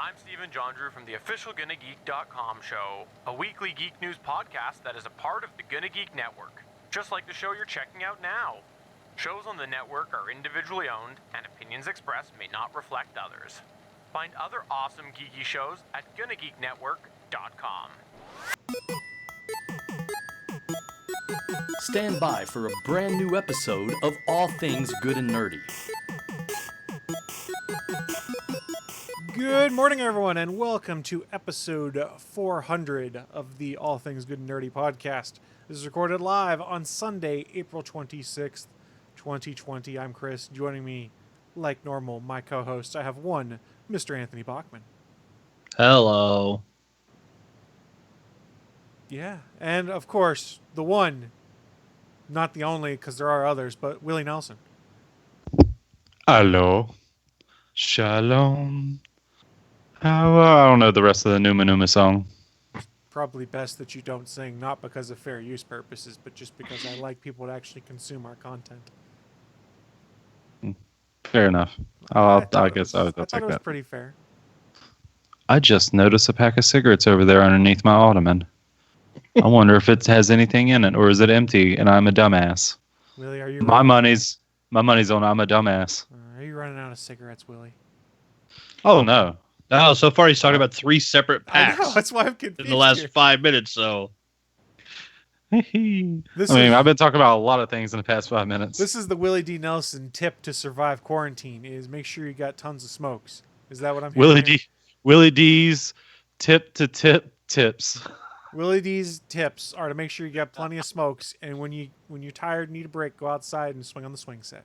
I'm Stephen John Drew from the official GonnaGeek.com show, a weekly geek news podcast that is a part of the Gonna Geek Network, just like the show you're checking out now. Shows on the network are individually owned, and opinions expressed may not reflect others. Find other awesome geeky shows at GonnaGeekNetwork.com. Stand by for a brand new episode of All Things Good and Nerdy. Good morning, everyone, and welcome to episode 400 of the All Things Good and Nerdy podcast. This is recorded live on Sunday, April 26th, 2020. I'm Chris. Joining me, like normal, my co-host, I have one, Mr. Anthony Bachman. Hello. Yeah, and of course, the one, not the only, because there are others, but Willie Nelson. Hello. Shalom. I don't know the rest of the Numa Numa song. Probably best that you don't sing, not because of fair use purposes, but just because I like people to actually consume our content. Fair enough. I guess I'll take it was that. Pretty fair. I just noticed a pack of cigarettes over there underneath my ottoman. I wonder if it has anything in it, or is it empty and I'm a dumbass? Willie, are you? My money's on I'm a dumbass. Are you running out of cigarettes, Willie? Oh no. No, so far he's talking about 3 separate packs I know, that's why I'm confused in the last here. 5 minutes. So, I've been talking about a lot of things in the past 5 minutes. This is the Willie D. Nelson tip to survive quarantine: is make sure you got tons of smokes. Is that what I'm hearing? Willie D's tip to tip tips. Willie D's tips are to make sure you got plenty of smokes, and when you're tired and need a break, go outside and swing on the swing set.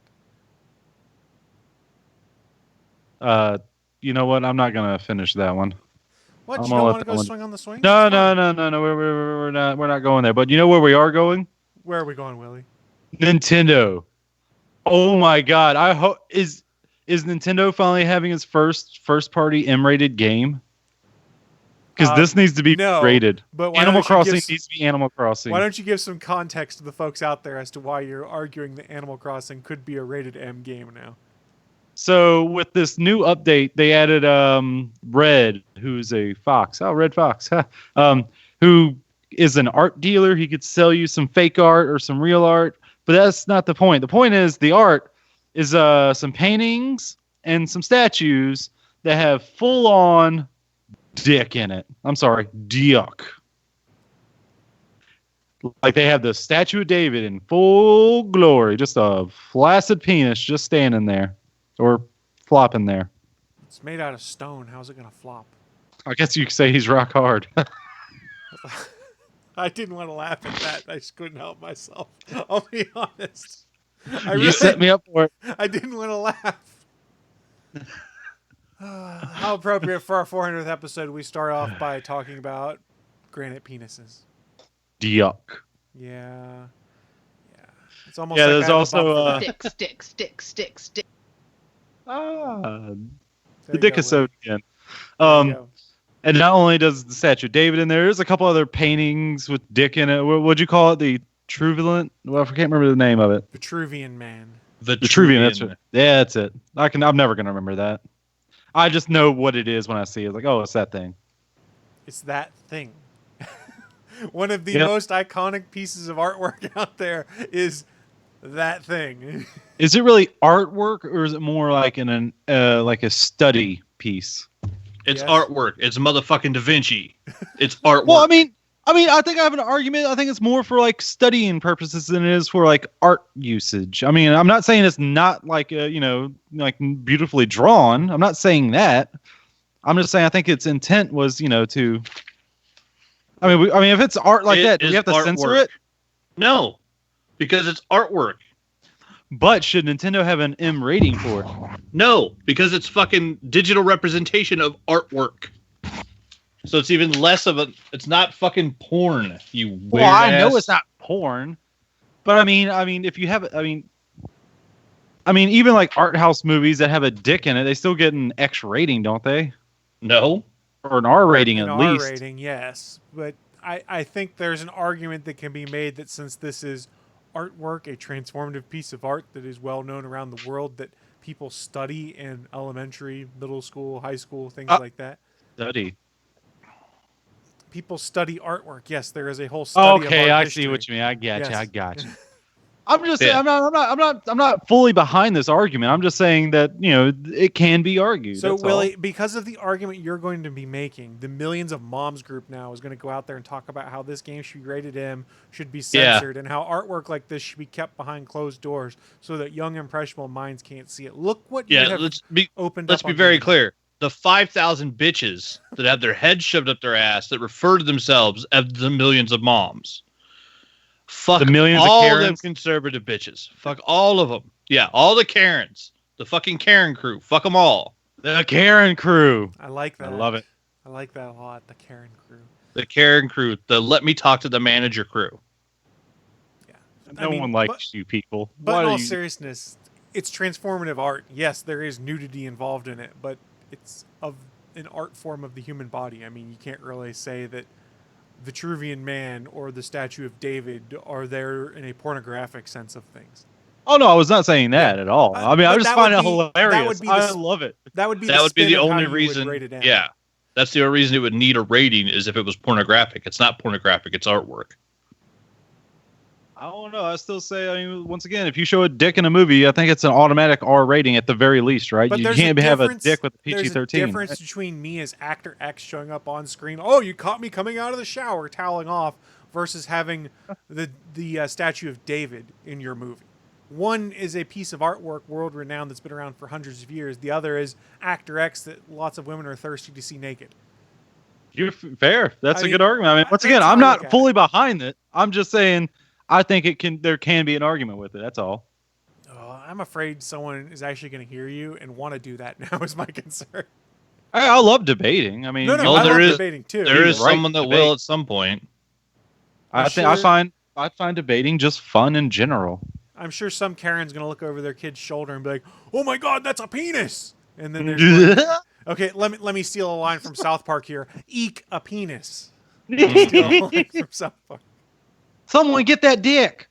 You know what? I'm not gonna finish that one. What? You don't want to go swing on the swing? No. We're not going there. But you know where we are going? Where are we going, Willie? Nintendo. Oh my God! I hope is Nintendo finally having its first party M-rated game? Because this needs to be rated. But Animal Crossing needs to be Animal Crossing. Why don't you give some context to the folks out there as to why you're arguing that Animal Crossing could be a rated M game now? So with this new update, they added Red, who's a fox. Oh, Red Fox. Who is an art dealer. He could sell you some fake art or some real art. But that's not the point. The point is the art is some paintings and some statues that have full-on dick in it. I'm sorry, dick. Like they have the statue of David in full glory. Just a flaccid penis just standing there. Or flopping there. It's made out of stone. How's it going to flop? I guess you could say he's rock hard. I didn't want to laugh at that. I just couldn't help myself. I'll be honest. You set me up for it. I didn't want to laugh. How appropriate for our 400th episode, we start off by talking about granite penises. Yuck. Yeah. It's almost like there's also stick. The dick is so again. And not only does the statue of David in there's a couple other paintings with dick in it. What'd you call it? The Vitruvian? Well, I can't remember the name of it. Vitruvian Man. Vitruvian. That's it. Yeah, that's it. I'm never gonna remember that. I just know what it is when I see it. Like, oh, it's that thing. It's that thing. One of the most iconic pieces of artwork out there is that thing. Is it really artwork, or is it more like like a study piece? it's artwork. It's motherfucking Da Vinci. It's artwork. Well, I mean, I think I have an argument. I think it's more for like studying purposes than it is for like art usage. I mean, I'm not saying it's not like like beautifully drawn. I'm not saying that. I'm just saying I think its intent was to. I mean, if it's art like that, do we have to censor it? No, because it's artwork. But should Nintendo have an M rating for it? No, because it's fucking digital representation of artwork. So it's even less of it's not fucking porn, you weird Well, I know ass. it's not porn. But I mean, if you have even like art house movies that have a dick in it, they still get an X rating, don't they? No. Or an R rating at least. R rating, yes. But I think there's an argument that can be made that since this is artwork, a transformative piece of art that is well known around the world, that people study in elementary, middle school, high school, things like that. Study. People study artwork. Yes, there is a whole study. Okay, of art I history. see what you mean. I got you. Yes. I got you. I'm just Yeah. saying, I'm not fully behind this argument. I'm just saying that, it can be argued. So, that's Willie, because of the argument you're going to be making, the Millions of Moms group now is going to go out there and talk about how this game should be rated M, should be censored, and how artwork like this should be kept behind closed doors so that young, impressionable minds can't see it. Look what you have let's opened be up. very clear. The 5,000 bitches that have their heads shoved up their ass that refer to themselves as the Millions of Moms. Fuck The millions of all Karens? them conservative bitches. Fuck all of them. Yeah, all the Karens. The fucking Karen crew. Fuck them all. The Karen crew. I like that. I love it. I like that a lot. The Karen crew. The Karen crew. The let me talk to the manager crew. Yeah. No one likes you people. But Why in do all you- seriousness, it's transformative art. Yes, there is nudity involved in it, but it's of an art form of the human body. I mean, you can't really say that Vitruvian Man or the Statue of David are there in a pornographic sense of things. Oh no, I was not saying that at all. I mean, I but just that find would it be- that hilarious. would be I the- love it. That would be That would be spin the of how only you would reason. rate it M. Yeah. That's the only reason it would need a rating is if it was pornographic. It's not pornographic. It's artwork. I don't know. I still say, once again, if you show a dick in a movie, I think it's an automatic R rating at the very least, right? But You there's can't a have a difference- dick with a There's a PG-13. difference between me as actor X showing up on screen. Oh, you caught me coming out of the shower, toweling off, versus having the Statue of David in your movie. One is a piece of artwork, world renowned, that's been around for hundreds of years. The other is actor X that lots of women are thirsty to see naked. You're fair. That's I a mean, good argument. I mean, once that's again, how I'm I look not at fully behind it. I'm just saying, I think there can be an argument with it. That's all. I'm afraid someone is actually going to hear you and want to do that now. Is my concern. I love debating. I mean, No, Well, I there love is- debating too. There is right someone that debate. will at some point. I find debating just fun in general. I'm sure some Karen's going to look over their kid's shoulder and be like, "Oh my God, that's a penis!" And then there's one, okay, let me steal a line from South Park here. Eek a penis. Steal a line from South Park. Someone get that dick.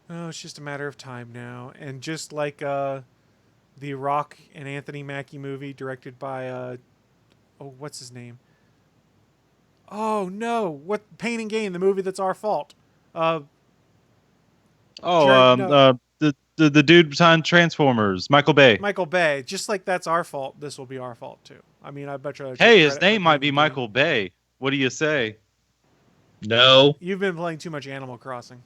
Oh, it's just a matter of time now. And just like the Rock and Anthony Mackie movie directed by what's his name? Oh no, what Pain and Gain, the movie that's our fault. Oh, Jared, no. the dude behind Transformers, Michael Bay. Michael Bay. Just like that's our fault, this will be our fault too. I mean, I bet you. Hey, his name might be Michael Bay. What do you say? No. You've been playing too much Animal Crossing.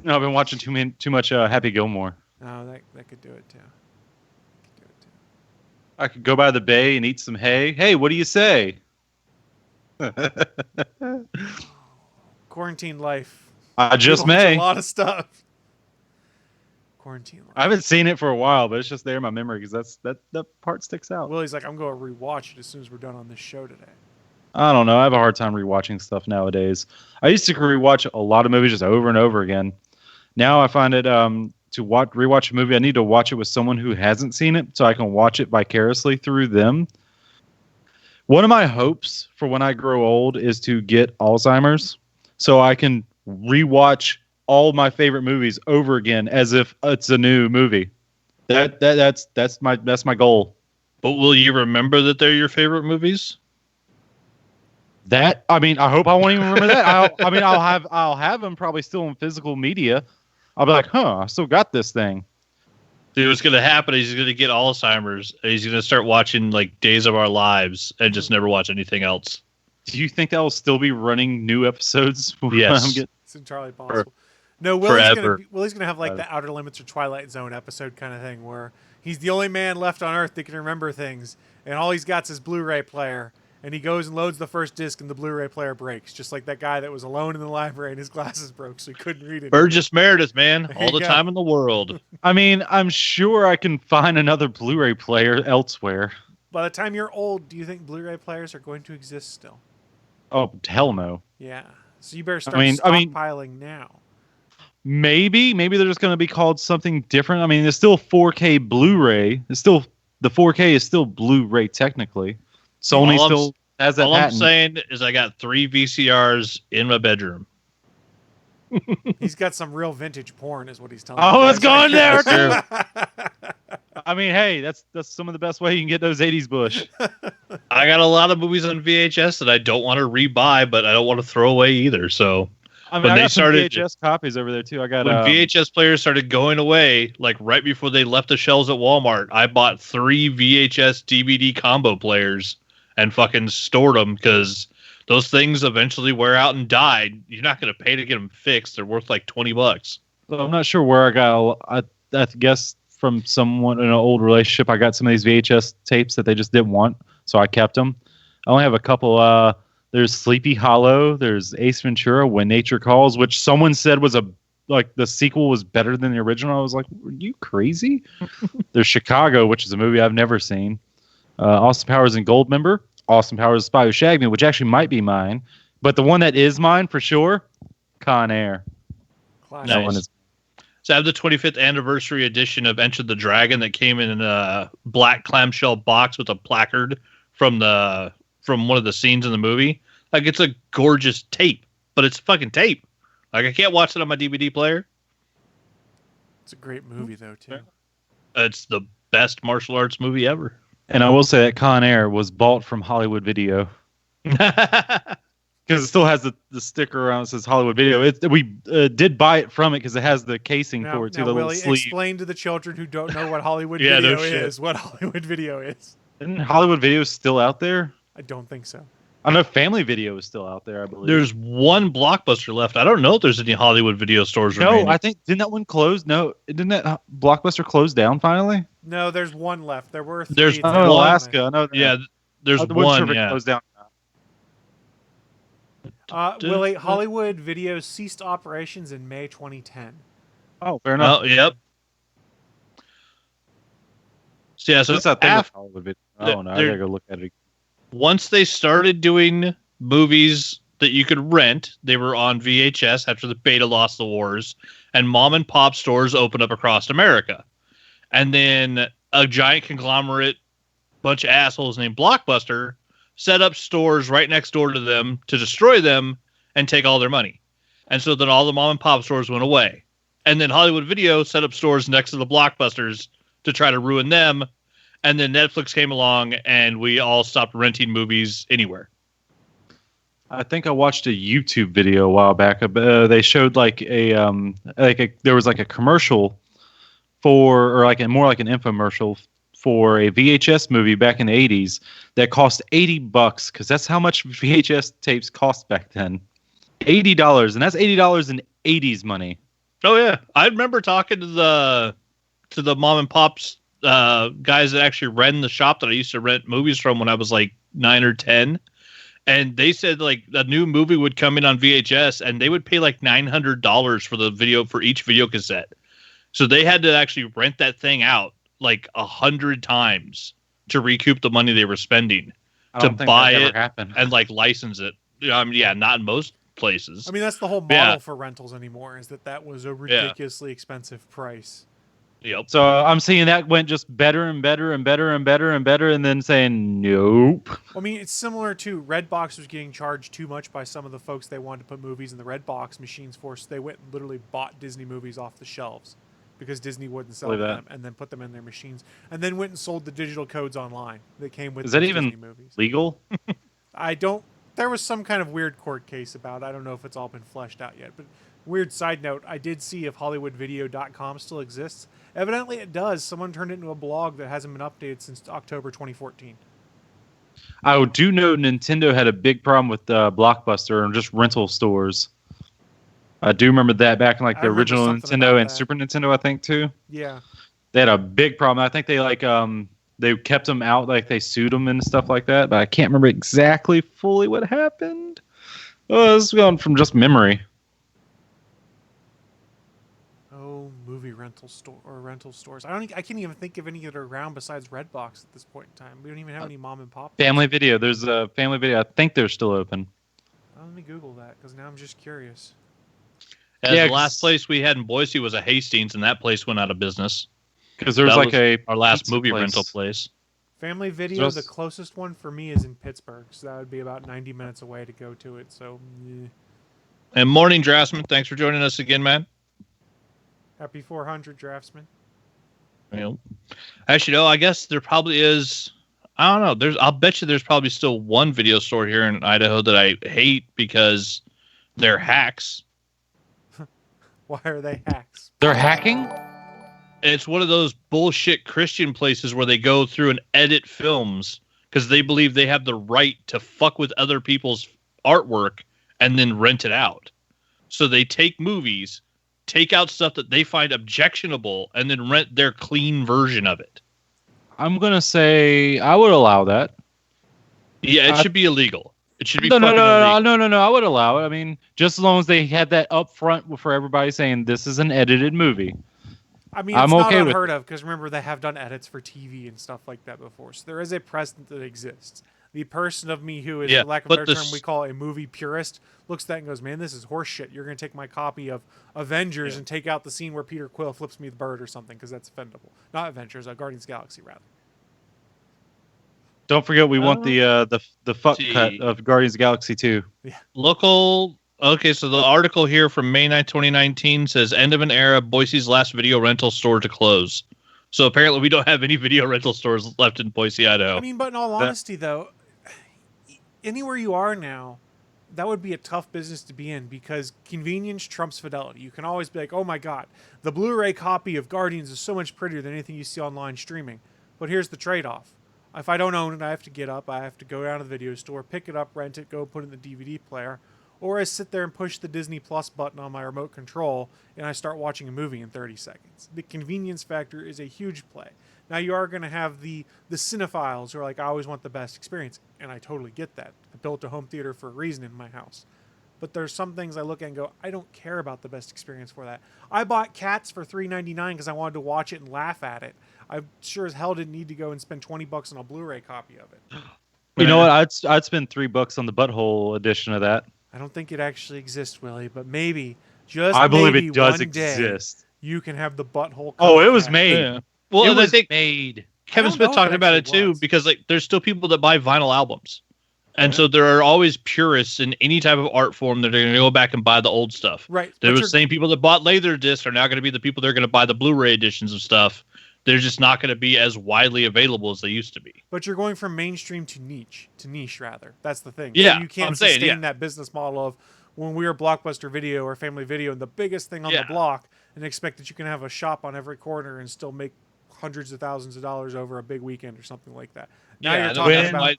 No, I've been watching too much Happy Gilmore. Oh, that could do it too. I could go by the bay and eat some hay. Hey, what do you say? Quarantine life. I just We watch may. a lot of stuff. Quarantine life. I haven't seen it for a while, but it's just there in my memory because that part sticks out. Willie's like, I'm going to rewatch it as soon as we're done on this show today. I don't know. I have a hard time rewatching stuff nowadays. I used to rewatch a lot of movies just over and over again. Now I find it to rewatch a movie, I need to watch it with someone who hasn't seen it so I can watch it vicariously through them. One of my hopes for when I grow old is to get Alzheimer's so I can rewatch all my favorite movies over again as if it's a new movie. That's my goal. But will you remember that they're your favorite movies? I hope I won't even remember that. I'll have them probably still in physical media. I'll be like, I still got this thing. Dude, what's going to happen is he's going to get Alzheimer's and he's going to start watching like Days of Our Lives and just never watch anything else. Do you think that will still be running new episodes? Yes. It's entirely possible. No, Willie's forever. gonna have like the Outer Limits or Twilight Zone episode kind of thing where he's the only man left on Earth that can remember things, and all he's got's his Blu-ray player, and he goes and loads the first disc, and the Blu-ray player breaks, just like that guy that was alone in the library and his glasses broke, so he couldn't read it. Burgess Meredith, man, all the you go. time in the world. I'm sure I can find another Blu-ray player elsewhere. By the time you're old, do you think Blu-ray players are going to exist still? Oh, hell no. Yeah. So you better start stockpiling now. Maybe they're just going to be called something different. I mean, it's still 4K Blu-ray. The 4K is still Blu-ray technically. Sony still has that All patent. I'm saying is I got 3 VCRs in my bedroom. He's got some real vintage porn, is what he's telling me. Oh, it's going there too. mean, hey, that's some of the best way you can get those 80s bush. I got a lot of movies on VHS that I don't want to rebuy, but I don't want to throw away either. So I mean, when I they got some started, VHS copies over there too. I got when VHS players started going away, like right before they left the shelves at Walmart, I bought 3 VHS DVD combo players and fucking stored them because those things eventually wear out and die. You're not going to pay to get them fixed. They're worth like $20. So I'm not sure where I got. I guess from someone in an old relationship, I got some of these VHS tapes that they just didn't want, so I kept them. I only have a couple. There's Sleepy Hollow. There's Ace Ventura: When Nature Calls, which someone said was the sequel was better than the original. I was like, are you crazy? There's Chicago, which is a movie I've never seen. Austin Powers and Goldmember. Austin Powers: Spy Who Shagged Me, which actually might be mine, but the one that is mine for sure, Con Air. Classic. That one is. So I have the 25th anniversary edition of Enter the Dragon that came in a black clamshell box with a placard from one of the scenes in the movie. Like, it's a gorgeous tape, but it's fucking tape. Like, I can't watch it on my DVD player. It's a great movie, though, too. It's the best martial arts movie ever. And I will say that Con Air was bought from Hollywood Video. Because it still has the sticker around that says Hollywood Video. We did buy it from it because it has the casing for it too. Now, The little Willie, sleeve. explain to the children who don't know what Hollywood Yeah, Video no shit. is. What Hollywood Video is? Isn't Hollywood Video still out there? I don't think so. I know Family Video is still out there, I believe. There's one Blockbuster left. I don't know if there's any Hollywood video stores remaining. No, I think didn't that one close? No, didn't that Blockbuster close down finally? No, there's one left. There were 3. There's It's one. not Alaska. I know. Yeah, there's I wasn't sure one. if it Yeah. closed down. Willie, Hollywood Video ceased operations in May 2010. Oh, fair enough. Oh, yep. So yeah, so What's that thing with af- Hollywood Video? Oh no, I there- gotta go look at it. once they started doing movies that you could rent, they were on VHS after the beta lost the wars, and mom and pop stores opened up across America. And then a giant conglomerate, bunch of assholes named Blockbuster, set up stores right next door to them to destroy them and take all their money. And so then all the mom and pop stores went away. And then Hollywood Video set up stores next to the Blockbusters to try to ruin them. And then Netflix came along and we all stopped renting movies anywhere. I think I watched a YouTube video a while back. They showed like there was like a commercial more like an infomercial for a VHS movie back in the 80s that cost $80 because that's how much VHS tapes cost back then. $80, and that's $80 in 80s money. Oh yeah, I remember talking to the mom and pops guys that actually ran the shop that I used to rent movies from when I was like 9 or 10. And they said like a new movie would come in on VHS and they would pay like $900 for the video for each video cassette. So they had to actually rent that thing out like 100 times to recoup the money they were spending I to don't think buy that ever it happened. and like license it. Yeah, not in most places. I mean, that's the whole model Yeah. for rentals anymore, is that was a ridiculously expensive price. Yep. So I'm seeing that went just better and better and better and better and better, and then saying nope. I mean, it's similar to Redbox was getting charged too much by some of the folks they wanted to put movies in the Redbox machines for, so they went and literally bought Disney movies off the shelves because Disney wouldn't sell Believe them and then put them in their machines and then went and sold the digital codes online that came with Is that those even Disney movies. legal? There was some kind of weird court case about it. I don't know if it's all been fleshed out yet. But weird side note, I did see if HollywoodVideo.com still exists. Evidently it does. Someone turned it into a blog that hasn't been updated since October 2014. I do know Nintendo had a big problem with Blockbuster and just rental stores. I do remember that back in like I the remember original something Nintendo about and that. Super Nintendo, I think too. Yeah. They had a big problem. I think they they kept them out, like they sued them and stuff like that. But I can't remember exactly fully what happened. Oh, this is going from just memory. Oh, movie rental store or rental stores. I can't even think of any that are around besides Redbox at this point in time. We don't even have any mom and pop. Family Video. There's a Family Video. I think they're still open. Let me Google that because now I'm just curious. Yeah, The last place we had in Boise was a Hastings, and that place went out of business. Because there's That like was a our last pizza movie place. rental place. Family Video, Just- the closest one for me is in Pittsburgh, so that would be about 90 minutes away to go to it. So, And Morning Draftsman, thanks for joining us again, man. happy 400, Draftsman. know, actually, no. I guess there probably is. I don't know. I'll bet you there's probably still one video store here in Idaho that I hate because they're hacks. Why are they hacks? They're hacking? It's one of those bullshit Christian places where they go through and edit films because they believe they have the right to fuck with other people's artwork and then rent it out. So they take movies, take out stuff that they find objectionable, and then rent their clean version of it. I'm going to say I would allow that. Yeah, it should be illegal. It should be no, fucking illegal. No. I would allow it. I mean, just as long as they had that up front for everybody saying this is an edited movie. I mean, I'm it's not okay with unheard of because remember they have done edits for TV and stuff like that before. So there is a precedent that exists. The person of me who is, for lack of a better term, we call a movie purist, looks at that and goes, "Man, this is horseshit. You're going to take my copy of Avengers and take out the scene where Peter Quill flips me the bird or something because that's offendable." Not Avengers, Guardians of the Galaxy rather. Don't forget, we want the fuck Gee. cut of Guardians of the Galaxy 2. Yeah. Local. Okay, so the article here from May 9, 2019 says end of an era, Boise's last video rental store to close. So apparently we don't have any video rental stores left in Boise, Idaho. I mean, but in all honesty, though, anywhere you are now, that would be a tough business to be in because convenience trumps fidelity. You can always be like, oh my God, the Blu-ray copy of Guardians is so much prettier than anything you see online streaming. But here's the trade-off. If I don't own it, I have to get up, I have to go down to the video store, pick it up, rent it, go put it in the DVD player. Or I sit there and push the Disney Plus button on my remote control and I start watching a movie in 30 seconds. The convenience factor is a huge play. Now you are going to have the cinephiles who are like, I always want the best experience. And I totally get that. I built a home theater for a reason in my house. But there's some things I look at and go, I don't care about the best experience for that. I bought Cats for $3.99 because I wanted to watch it and laugh at it. I sure as hell didn't need to go and spend $20 on a Blu-ray copy of it. You know what? I'd spend $3 on the butthole edition of that. I don't think it actually exists, Willie, but maybe, just I believe maybe it does one exist. day you can have the butthole. Oh, it was cat. made. Yeah. Well, It and I was think made. Kevin I don't Smith know if talked it about it actually too, was. because like there's still people that buy vinyl albums. And so there are always purists in any type of art form that are going to go back and buy the old stuff. Right. There but was the same people that bought Laserdisc are now going to be the people that are going to buy the Blu-ray editions of stuff. They're just not going to be as widely available as they used to be. But you're going from mainstream to niche rather. That's the thing. Yeah, So you can't I'm saying, sustain yeah. that business model of when we were Blockbuster Video or Family Video and the biggest thing on Yeah. the block and expect that you can have a shop on every corner and still make hundreds of thousands of dollars over a big weekend or something like that. Now Yeah, you're and talking about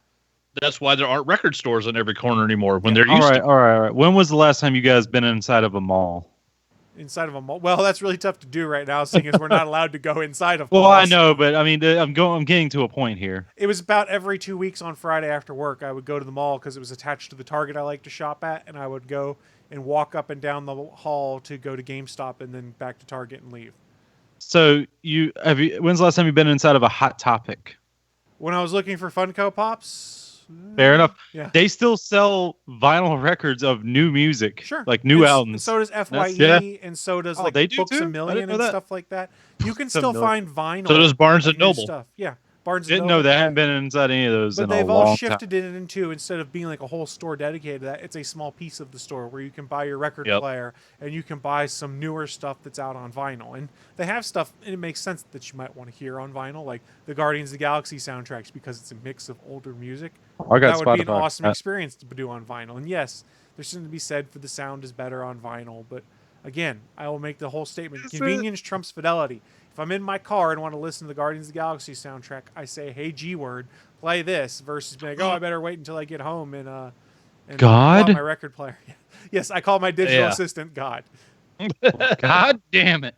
that's why there aren't record stores on every corner anymore when there used to be. All right. When was the last time you guys been inside of a mall? inside of a mall. Well, that's really tough to do right now, seeing as we're not allowed to go inside of Well, malls. I know, but I mean, I'm getting to a point here. It was about every 2 weeks on Friday after work, I would go to the mall because it was attached to the Target I like to shop at, and I would go and walk up and down the hall to go to GameStop and then back to Target and leave. So when's the last time you've been inside of a Hot Topic? When I was looking for Funko Pops, Fair enough. yeah. They still sell vinyl records of new music, Sure. like new And albums. so does FYE, yeah. and so does Oh, like they do Books too? A I Million didn't know and that. stuff like that. You can Books A still Million. find vinyl. So does Barnes and of new Noble. stuff. Yeah, Barnes and Didn't Noble. know that. I haven't been inside any of those But in a they've long all time. shifted it into, instead of being like a whole store dedicated to that, it's a small piece of the store where you can buy your record Yep. player and you can buy some newer stuff that's out on vinyl. And they have stuff, and it makes sense that you might want to hear on vinyl, like the Guardians of the Galaxy soundtracks, because it's a mix of older music. I got That would be an Spotify. awesome experience to do on vinyl. And yes, there's something to be said for the sound is better on vinyl, but again, I will make the whole statement. Is it? Convenience trumps fidelity. If I'm in my car and want to listen to the Guardians of the Galaxy soundtrack, I say, hey, G-word, play this, versus being like, oh, I better wait until I get home and God? pull out my record player. Yes, I call my digital Yeah. assistant God. God damn it.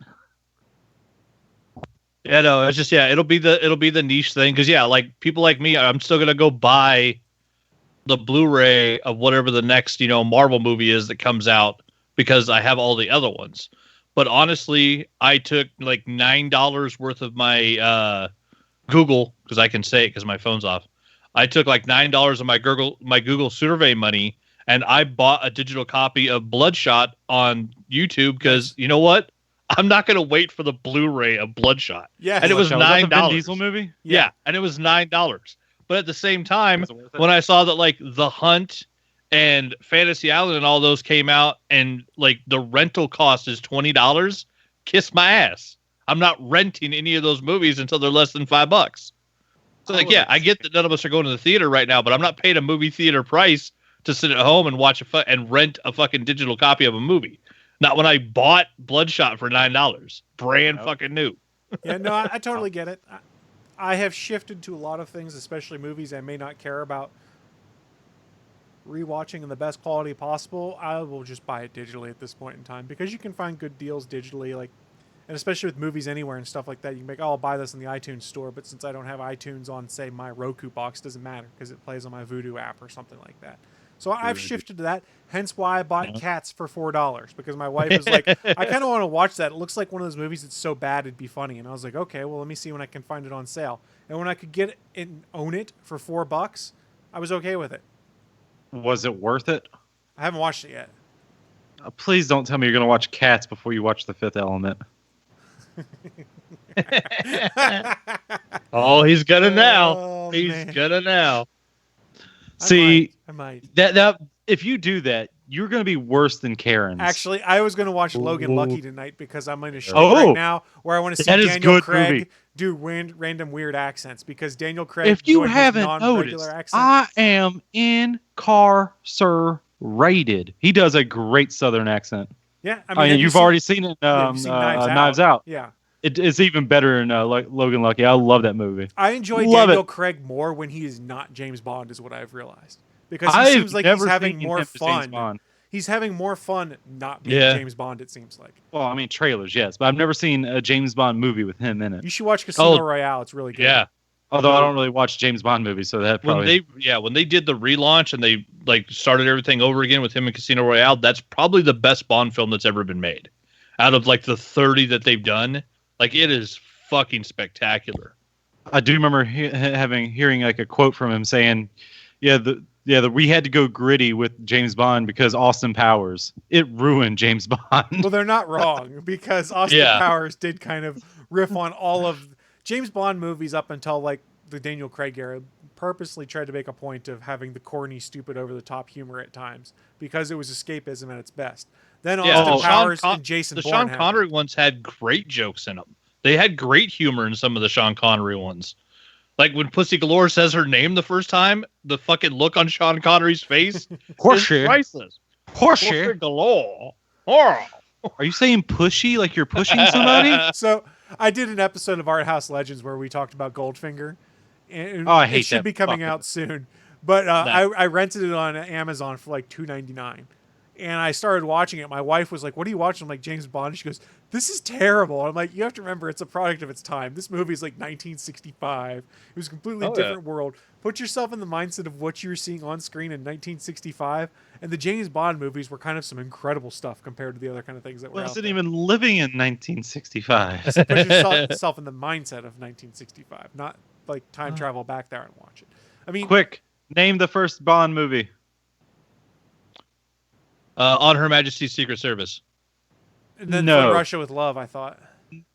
Yeah, no, it's just it'll be the niche thing because like people like me, I'm still gonna go buy the Blu-ray of whatever the next Marvel movie is that comes out because I have all the other ones. But honestly, I took like $9 worth of my Google, because I can say it because my phone's off. I took like $9 of my Google survey money, and I bought a digital copy of Bloodshot on YouTube because you know what? I'm not going to wait for the Blu-ray of Bloodshot. Yeah, And it was Was that the Vin $9. Diesel movie? Yeah, and it was $9. But at the same time, Was it worth it? when I saw that like The Hunt and Fantasy Island and all those came out, and like the rental cost is $20, kiss my ass. I'm not renting any of those movies until they're less than $5. So like, yeah, I get that none of us are going to the theater right now, but I'm not paying a movie theater price to sit at home and watch and rent a fucking digital copy of a movie. Not when I bought Bloodshot for $9, brand fucking new. Yeah, no, I totally get it. I have shifted to a lot of things, especially movies I may not care about rewatching in the best quality possible. I will just buy it digitally at this point in time because you can find good deals digitally, like, and especially with movies anywhere and stuff like that. You can make, oh, I'll buy this in the iTunes store, but since I don't have iTunes on, say, my Roku box, it doesn't matter because it plays on my Vudu app or something like that. So I've shifted to that. Hence why I bought Cats for $4 because my wife was like, I kind of want to watch that. It looks like one of those movies that's so bad it'd be funny. And I was like, okay, well, let me see when I can find it on sale. And when I could get it and own it for $4, I was okay with it. Was it worth it? I haven't watched it yet. Please don't tell me you're going to watch Cats before you watch The Fifth Element. Oh, he's gonna now. Oh, He's man. gonna now. See, I might. that if you do that, you're going to be worse than Karen's. Actually, I was going to watch Logan Lucky tonight because I'm in a show Oh. right now where I want to see That is Daniel good Craig movie. do random weird accents because Daniel Craig if you doing his haven't non-regular noticed, accent. I am incarcerated. He does a great Southern accent. Yeah, I mean, have you you've seen- already seen it in have you seen Knives Out. Yeah. It's even better in Logan Lucky. I love that movie. I enjoy Love Daniel it. Craig more when he is not James Bond, is what I've realized. Because he I've seems like he's never having seen more him as James fun. Bond. He's having more fun not being Yeah. James Bond, it seems like. Well, I mean, trailers, yes, but I've never seen a James Bond movie with him in it. You should watch Casino Oh, Royale. It's really good. Yeah. Although I don't really watch James Bond movies, so that probably. When they did the relaunch and they like started everything over again with him in Casino Royale, that's probably the best Bond film that's ever been made. Out of like the 30 that they've done, like it is fucking spectacular. I do remember hearing like a quote from him saying, we had to go gritty with James Bond because Austin Powers. It ruined James Bond. Well, they're not wrong because Austin Yeah. Powers did kind of riff on all of James Bond movies up until like the Daniel Craig era. Purposely tried to make a point of having the corny, stupid, over-the-top humor at times because it was escapism at its best. Then Austin Powers and Jason The Bourne Sean had Connery it. ones had great jokes in them. They had great humor in some of the Sean Connery ones. Like when Pussy Galore says her name the first time, the fucking look on Sean Connery's face is Horseshit. priceless. Horseshit. Pussy Galore. Oh. Are you saying pushy like you're pushing somebody? So I did an episode of Art House Legends where we talked about Goldfinger. And Oh, I hate it should that be coming fucking- out soon. But I rented it on Amazon for like $2.99. And I started watching it. My wife was like, "What are you watching?" I'm like, "James Bond." She goes, "This is terrible." I'm like, "You have to remember, it's a product of its time. This movie is like 1965. It was a completely different world. Put yourself in the mindset of what you were seeing on screen in 1965. And the James Bond movies were kind of some incredible stuff compared to the other kind of things that were out Wasn't there. even living in 1965. Put yourself in the mindset of 1965, not like time travel back there and watch it. I mean, Quick, name the first Bond movie. On Her Majesty's Secret Service. and then No. Flood Russia with Love, I thought.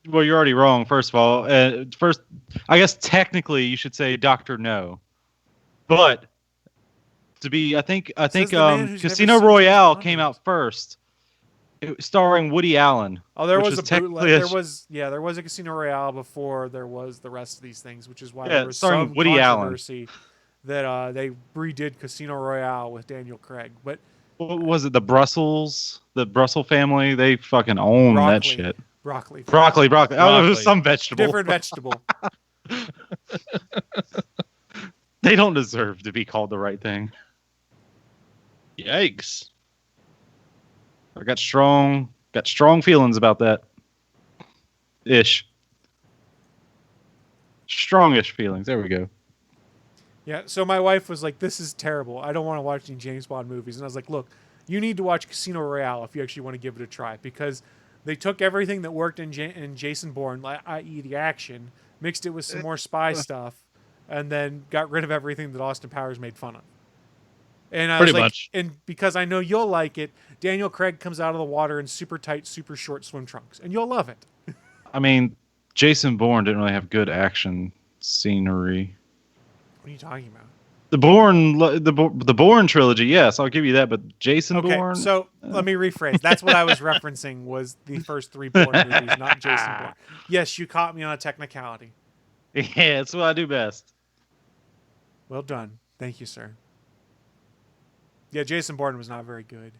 Well, you're already wrong. First of all, I guess technically you should say Doctor No, but to be, I think Says the man who's never Casino seen Royale James came Bond out first, starring Woody Allen. Oh, there which was is a technically bootleg. There was a Casino Royale before there was the rest of these things, which is why Yeah, there was starring some Woody Allen. controversy that they redid Casino Royale with Daniel Craig. But What was it? The Brussels family. They fucking own that Broccoli. shit. broccoli, Broccoli. Oh, it Broccoli. was some vegetable. different vegetable. They don't deserve to be called the right thing. Yikes. I got strong feelings about that. Strongish feelings. There we go. Yeah, so my wife was like, "This is terrible. I don't want to watch any James Bond movies." And I was like, "Look, you need to watch Casino Royale if you actually want to give it a try, because they took everything that worked in Jason Bourne, i.e. the action, mixed it with some more spy stuff, and then got rid of everything that Austin Powers made fun of." And I Pretty was like, much. and because I know you'll like it, Daniel Craig comes out of the water in super tight, super short swim trunks, and you'll love it. I mean, Jason Bourne didn't really have good action scenery. What are you talking about? The Bourne trilogy, yes, I'll give you that. But Jason Okay, Bourne. so let me rephrase. That's what I was referencing was the first 3 Bourne movies, not Jason Bourne. Yes, you caught me on a technicality. Yeah, that's what I do best. Well done. Thank you, sir. Yeah, Jason Bourne was not very good.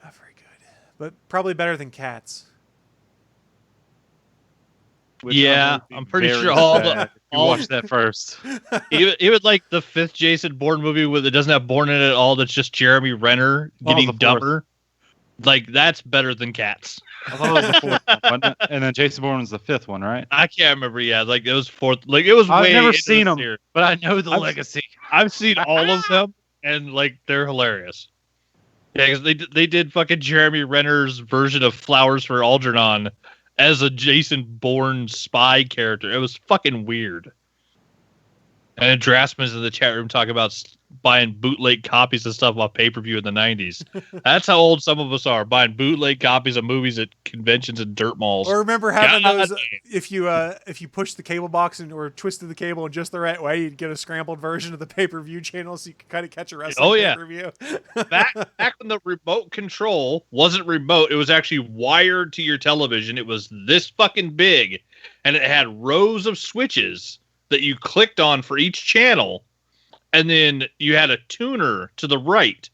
Not very good. But probably better than Cats. Which Yeah, would be I'm pretty very sure all sad the if you watch that first. even like the 5th Jason Bourne movie that doesn't have Bourne in it at all. That's just Jeremy Renner getting the 4th. dumber. Like that's better than Cats. I thought it was the 4th one, wasn't it? And then Jason Bourne was the 5th one, right? I can't remember. Yeah, like it was 4th. Like it was. I've way never into seen the them, series. but I know the I've- legacy. I've seen all of them, and like they're hilarious. Yeah, because they did fucking Jeremy Renner's version of Flowers for Algernon as a Jason Bourne spy character. It was fucking weird. And Drasman's in the chat room talking about buying bootleg copies of stuff off pay-per-view in the 90s. That's how old some of us are, buying bootleg copies of movies at conventions and dirt malls. Or remember having God those damn. if you pushed the cable box or twisted the cable in just the right way, you'd get a scrambled version of the pay-per-view channel so you could kind of catch a wrestling pay-per-view. back when the remote control wasn't remote, it was actually wired to your television. It was this fucking big, and it had rows of switches that you clicked on for each channel, and then you had a tuner to the right.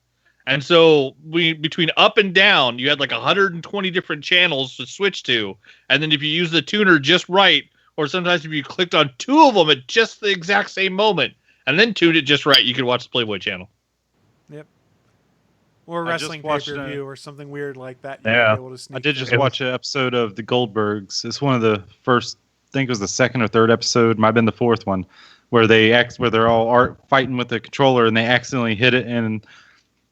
And so between up and down, you had like 120 different channels to switch to. And then if you use the tuner just right, or sometimes if you clicked on 2 of them at just the exact same moment, and then tuned it just right, you could watch the Playboy channel. Yep. Or I just wrestling watched pay-per-view or something weird like that. Yeah. Be able to sneak I did just through. watch an episode of the Goldbergs. It's one of the first, I think it was the 2nd or 3rd episode, might have been the 4th one, where they're all fighting with the controller and they accidentally hit it, and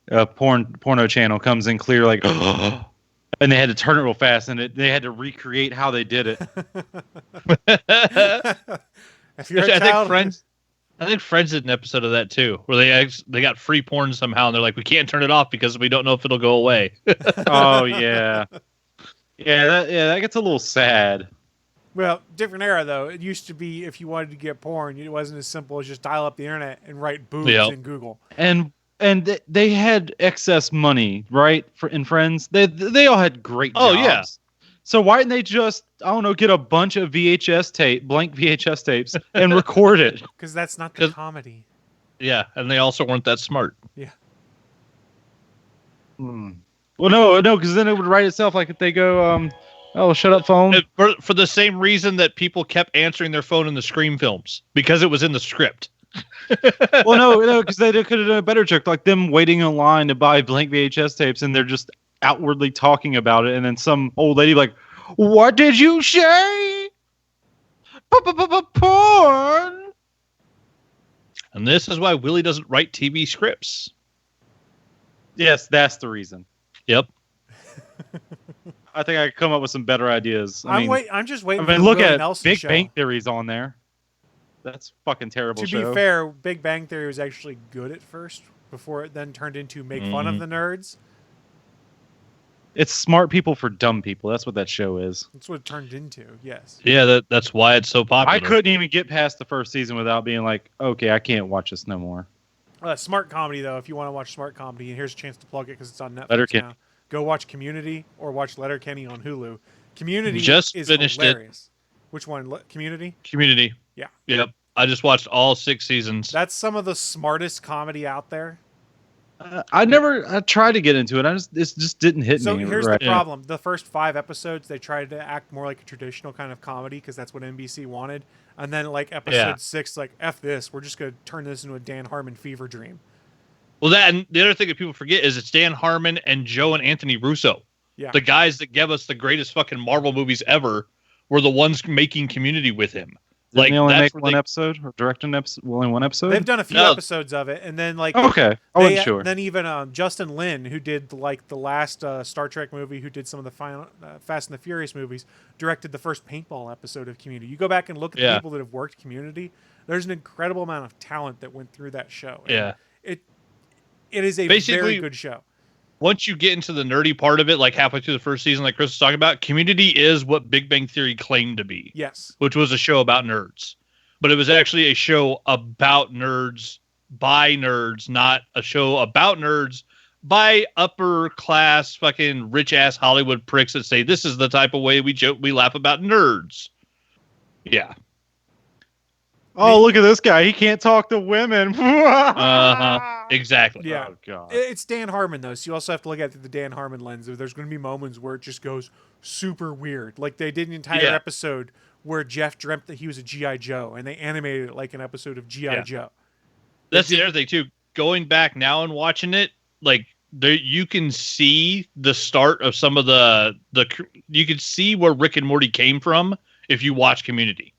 a porno channel comes in clear, like, and they had to turn it real fast, and they had to recreate how they did it. If you're a I child, think Friends did an episode of that too, where they got free porn somehow, and they're like, we can't turn it off because we don't know if it'll go away. Oh yeah, that gets a little sad. well, different era though. It used to be if you wanted to get porn, it wasn't as simple as just dial up the internet and write boobs Yep. in Google. And they had excess money, right? In Friends, they all had great jobs. Oh, yeah. So why didn't they just, I don't know, get a bunch of blank VHS tapes and record it? Because that's not the 'Cause- comedy. Yeah, and they also weren't that smart. Yeah. Well, no, because then it would write itself. Like if they go, oh, shut up, phone. For the same reason that people kept answering their phone in the Scream films, because it was in the script. Well, no, because they could have done a better joke, like them waiting in line to buy blank VHS tapes, and they're just outwardly talking about it, and then some old lady like, "What did you say? Porn." And this is why Willie doesn't write TV scripts. Yes, that's the reason. Yep. I think I could come up with some better ideas. I'm just waiting I mean, for look the Willie at Nelson Big show. Bang Theory's on there. That's fucking terrible. To be fair, Big Bang Theory was actually good at first before it then turned into make fun of the nerds. It's smart people for dumb people. That's what that show is. That's what it turned into. Yes. Yeah, that's why it's so popular. I couldn't even get past the first season without being like, okay, I can't watch this no more. Smart comedy though. If you want to watch smart comedy, and here's a chance to plug it because it's on Netflix Letterkenny. now. Go watch Community or watch Letterkenny on Hulu. Community Just is finished it. hilarious. Which one? Community? Community. Yeah. Yep. I just watched all 6 seasons. That's some of the smartest comedy out there. I tried to get into it. It just didn't hit So me. here's right. the problem. The first 5 episodes, they tried to act more like a traditional kind of comedy because that's what NBC wanted. And then like episode 6, like, F this. We're just going to turn this into a Dan Harmon fever dream. Well, that and the other thing that people forget is it's Dan Harmon and Joe and Anthony Russo. Yeah. The guys that gave us the greatest fucking Marvel movies ever were the ones making Community with him. Didn't they only that's make where one they- episode or direct an episode? Only one episode? They've done a few No. episodes of it. And then like Okay, I wasn't sure. Then even Justin Lin, who did like the last Star Trek movie, who did some of the final Fast and the Furious movies, directed the first paintball episode of Community. You go back and look at the people that have worked Community. There's an incredible amount of talent that went through that show. And Yeah. it is a Basically- very good show. Once you get into the nerdy part of it, like halfway through the first season, like Chris was talking about, Community is what Big Bang Theory claimed to be, Yes. which was a show about nerds. but it was actually a show about nerds by nerds, not a show about nerds by upper class fucking rich ass Hollywood pricks that say this is the type of way we joke, we laugh about nerds. Yeah. Oh, look at this guy. He can't talk to women. Exactly. Yeah. Oh, God. It's Dan Harmon, though, so you also have to look at it through the Dan Harmon lens. There's going to be moments where it just goes super weird. Like they did an entire episode where Jeff dreamt that he was a G.I. Joe, and they animated it like an episode of G.I. Joe. That's the other thing, too. Going back now and watching it, like, there, you can see the start of some of the you can see where Rick and Morty came from if you watch Community.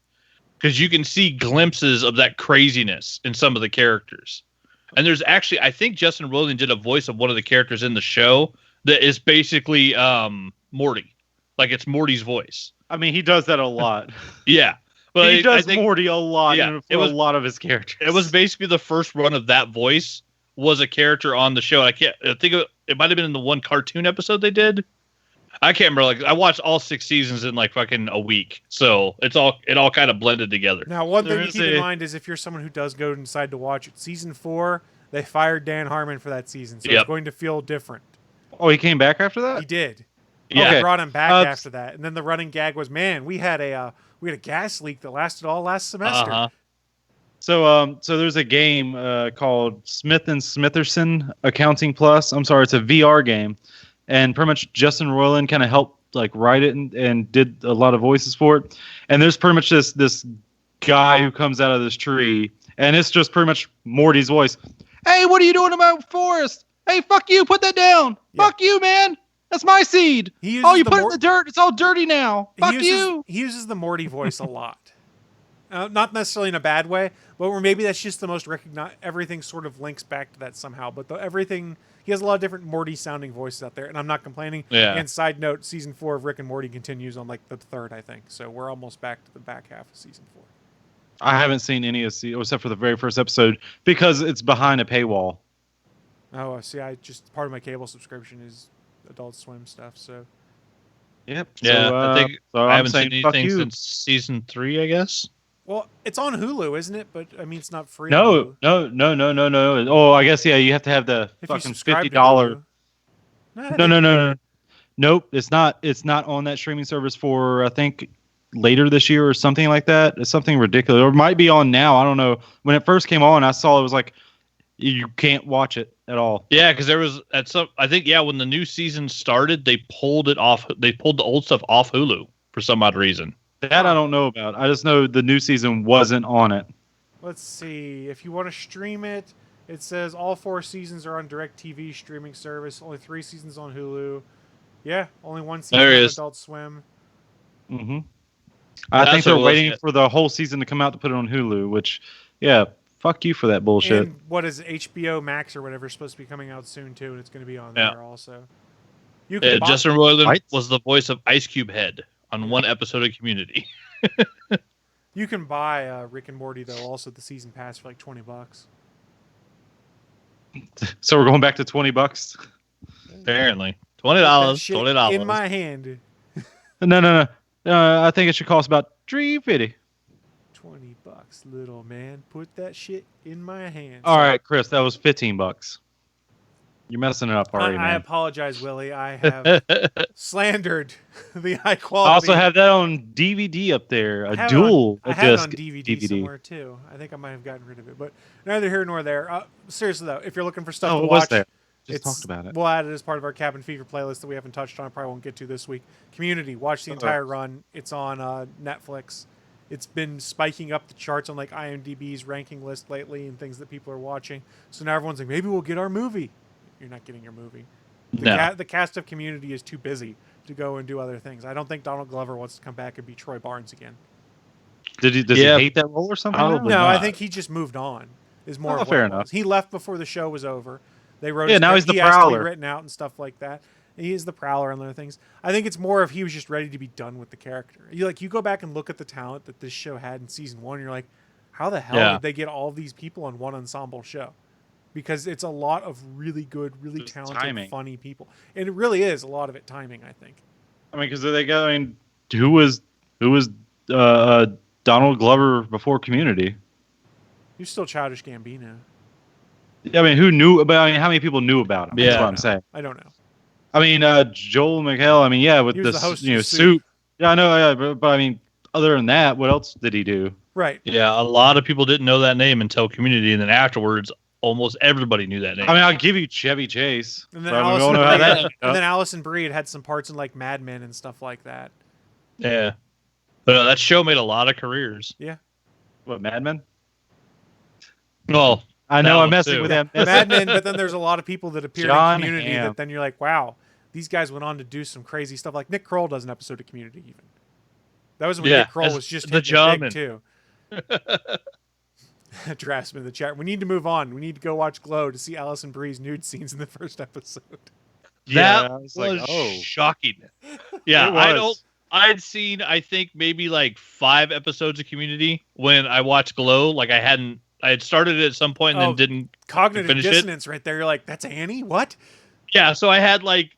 Because you can see glimpses of that craziness in some of the characters. And there's actually, I think Justin Roiland did a voice of one of the characters in the show that is basically Morty. Like, it's Morty's voice. I mean, he does that a lot. Yeah. But he does Morty a lot for a lot of his characters. It was basically the first run of that voice was a character on the show. I think it might have been in the one cartoon episode they did. I can't remember. Like, I watched all 6 seasons in like fucking a week, so it all kind of blended together. Now, one thing to keep in mind is if you're someone who does go and decide to watch it, season 4, they fired Dan Harmon for that season, so it's going to feel different. Oh, he came back after that? He did. Yeah, They brought him back after that, and then the running gag was, "Man, we had a gas leak that lasted all last semester." Uh-huh. So there's a game called Smith and Smitherson Accounting Plus. I'm sorry, it's a VR game, and pretty much Justin Roiland kind of helped like write it and did a lot of voices for it. And there's pretty much this guy who comes out of this tree, and it's just pretty much Morty's voice. Hey, what are you doing in my forest? Hey, fuck you! Put that down! Yeah. Fuck you, man! That's my seed! Oh, you put it in the dirt! It's all dirty now! Fuck you! He uses the Morty voice a lot. Not necessarily in a bad way, but where maybe that's just the most recognized. Everything sort of links back to that somehow. But everything, he has a lot of different Morty-sounding voices out there, and I'm not complaining. Yeah. And side note, season 4 of Rick and Morty continues on like the 3rd, I think. So we're almost back to the back half of season 4. I haven't seen any of the except for the very first episode because it's behind a paywall. Oh, see, part of my cable subscription is Adult Swim stuff. So. Yep. Yeah, I think I haven't seen saying, anything since season 3, I guess. Well, it's on Hulu, isn't it? But I mean, it's not free. No. Oh, I guess you have to have the If you fucking subscribe to $50. Hulu. No. Nope, it's not. It's not on that streaming service for I think later this year or something like that. It's something ridiculous. Or it might be on now. I don't know. When it first came on, I saw it was like you can't watch it at all. Yeah, because there was I think when the new season started, they pulled it off. They pulled the old stuff off Hulu for some odd reason. That I don't know about. I just know the new season wasn't on it. Let's see. If you want to stream it, it says all 4 seasons are on DirecTV streaming service. Only 3 seasons on Hulu. Yeah, only 1 season on Adult Swim. Mm-hmm. I think they're waiting for the whole season to come out to put it on Hulu, which, yeah, fuck you for that bullshit. And what is HBO Max or whatever is supposed to be coming out soon, too, and it's going to be on there also. You can Justin Roiland was the voice of Ice Cube Head on one episode of Community. You can buy Rick and Morty, though, also the season pass for like $20. So we're going back to $20? Apparently. $20. In my hand. No. I think it should cost about $3.50. $20, little man. Put that shit in my hand. All right, Chris, that was $15. You're messing it up already, man. I apologize, Willie. I have slandered the high quality. I also have that on DVD up there. I have disc it on DVD somewhere too. I think I might have gotten rid of it, but neither here nor there. Seriously though, if you're looking for stuff to watch, was there? Just talked about it. We'll add it as part of our Cabin Fever playlist that we haven't touched on. I probably won't get to this week. Community, watch the entire run. It's on Netflix. It's been spiking up the charts on like IMDb's ranking list lately and things that people are watching. So now everyone's like, maybe we'll get our movie. You're not getting your movie. The cast of Community is too busy to go and do other things. I don't think Donald Glover wants to come back and be Troy Barnes again. Does he hate that role or something? No, I think he just moved on. Is more of what fair it enough. was. He left before the show was over. They wrote now he's the he asked to be Prowler. written out and stuff like that. He is the Prowler and other things. I think it's more of he was just ready to be done with the character. You go back and look at the talent that this show had in season 1, and you're like, how the hell did they get all these people on one ensemble show? Because it's a lot of really good, really talented, funny people, and it really is a lot of it timing. I think. I mean, because who was Donald Glover before Community. You're still Childish Gambino. I mean, who knew about? I mean, how many people knew about him? Yeah. That's what I'm saying. I don't know. I mean, Joel McHale. I mean, yeah, with He was this, the host you know, of Soup. Yeah, I know. Yeah, but I mean, other than that, what else did he do? Right. Yeah, a lot of people didn't know that name until Community, and then afterwards, almost everybody knew that name. I mean, I'll give you Chevy Chase. And then But, I mean, we Allison all know how Brie, that. and then Allison Brie had some parts in like Mad Men and stuff like that. Yeah, but that show made a lot of careers. What, Mad Men? Well, I That know one I'm messing too. with them. Mad Men, but then there's a lot of people that appeared John in Community Hamm. that then you're like, wow, these guys went on to do some crazy stuff. Like Nick Kroll does an episode of Community even. That was when Yeah, Nick Kroll as was just the hitting it big German. too. Draftsman in the chat. We need to move on. We need to go watch Glow to see Allison Brie's nude scenes in the first episode. That I was like, oh, shocking. Yeah, It I was. don't. I'd seen, I think, maybe like 5 episodes of Community when I watched Glow. Like I had started it at some point and Oh, then didn't. Cognitive Finish it? dissonance right there. You're like, that's Annie? What? Yeah, so I had like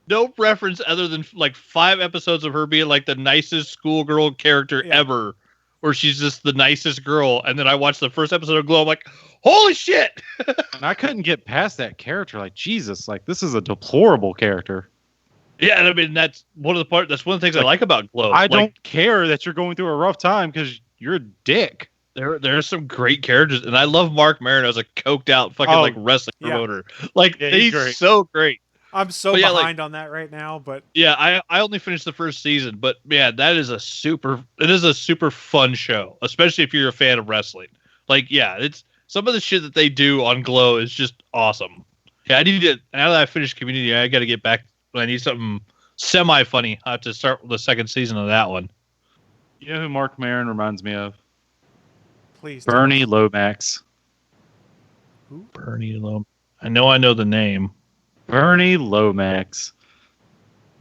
no reference other than like 5 episodes of her being like the nicest schoolgirl character Yeah. ever, where she's just the nicest girl. And then I watched the first episode of Glow. I'm like, holy shit! and I couldn't get past that character. Like, Jesus, like this is a deplorable character. Yeah, and I mean that's one of the things I like about Glow. I Like, don't care that you're going through a rough time because you're a dick. There's some great characters, and I love Mark Maron as a coked out fucking Oh, like wrestling yeah. promoter. Like Yeah, he's he's great. so great. I'm so But yeah, like- behind on that right now, but Yeah, I only finished the first season, but yeah, it is a super fun show, especially if you're a fan of wrestling. Like, yeah, it's some of the shit that they do on Glow is just awesome. Yeah, I need to, now that I finished Community, I got to get back. I need something semi-funny. I have to start with the second season of that one. You know who Mark Maron reminds me of? please. tell Bernie us. Lomax. Bernie Loam. I know the name. Bernie Lomax.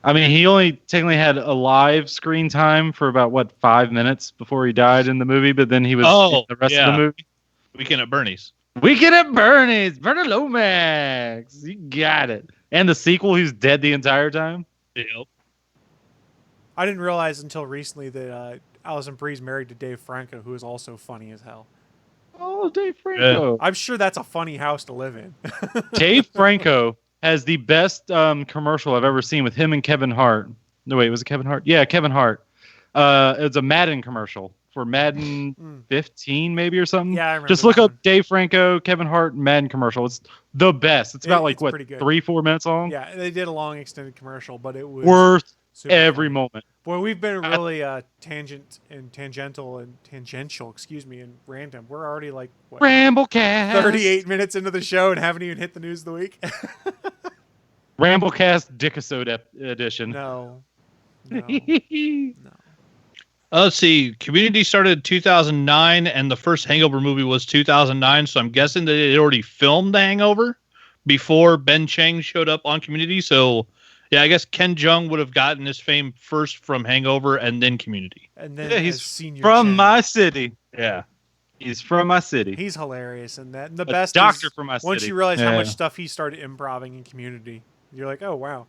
I mean, he only technically had a live screen time for about 5 minutes before he died in the movie, but then he was in the rest of yeah. the movie. Weekend at Bernie's. Weekend at Bernie's, Bernie Lomax. You got it. And the sequel, he's dead the entire time. Yep. I didn't realize until recently that Allison Brie's married to Dave Franco, who is also funny as hell. Oh, Dave Franco. I'm sure that's a funny house to live in. Dave Franco has the best commercial I've ever seen with him and Kevin Hart. No, wait, was it Kevin Hart? Yeah, Kevin Hart. It's a Madden commercial for Madden 15, maybe, or something. Yeah, I remember Just look that up one. Dave Franco, Kevin Hart, Madden commercial. It's the best. It's about It's pretty good. 3-4 minutes long. Yeah, they did a long extended commercial, but it was Worth super every funny. moment. Boy, we've been really tangential, excuse me, and random. We're already like what, Ramblecast. 38 minutes into the show and haven't even hit the news of the week. Ramblecast Dickisode edition. No. Let's see. Community started in 2009, and the first Hangover movie was 2009. So I'm guessing that they already filmed The Hangover before Ben Chang showed up on Community. So, yeah, I guess Ken Jeong would have gotten his fame first from Hangover and then Community. And then Yeah, as he's Senior from Chen. my city. Yeah. He's from my city. He's hilarious, and that and the A best doctor is from my once city. you realize how Yeah. much stuff he started improving in Community, you're like, oh wow,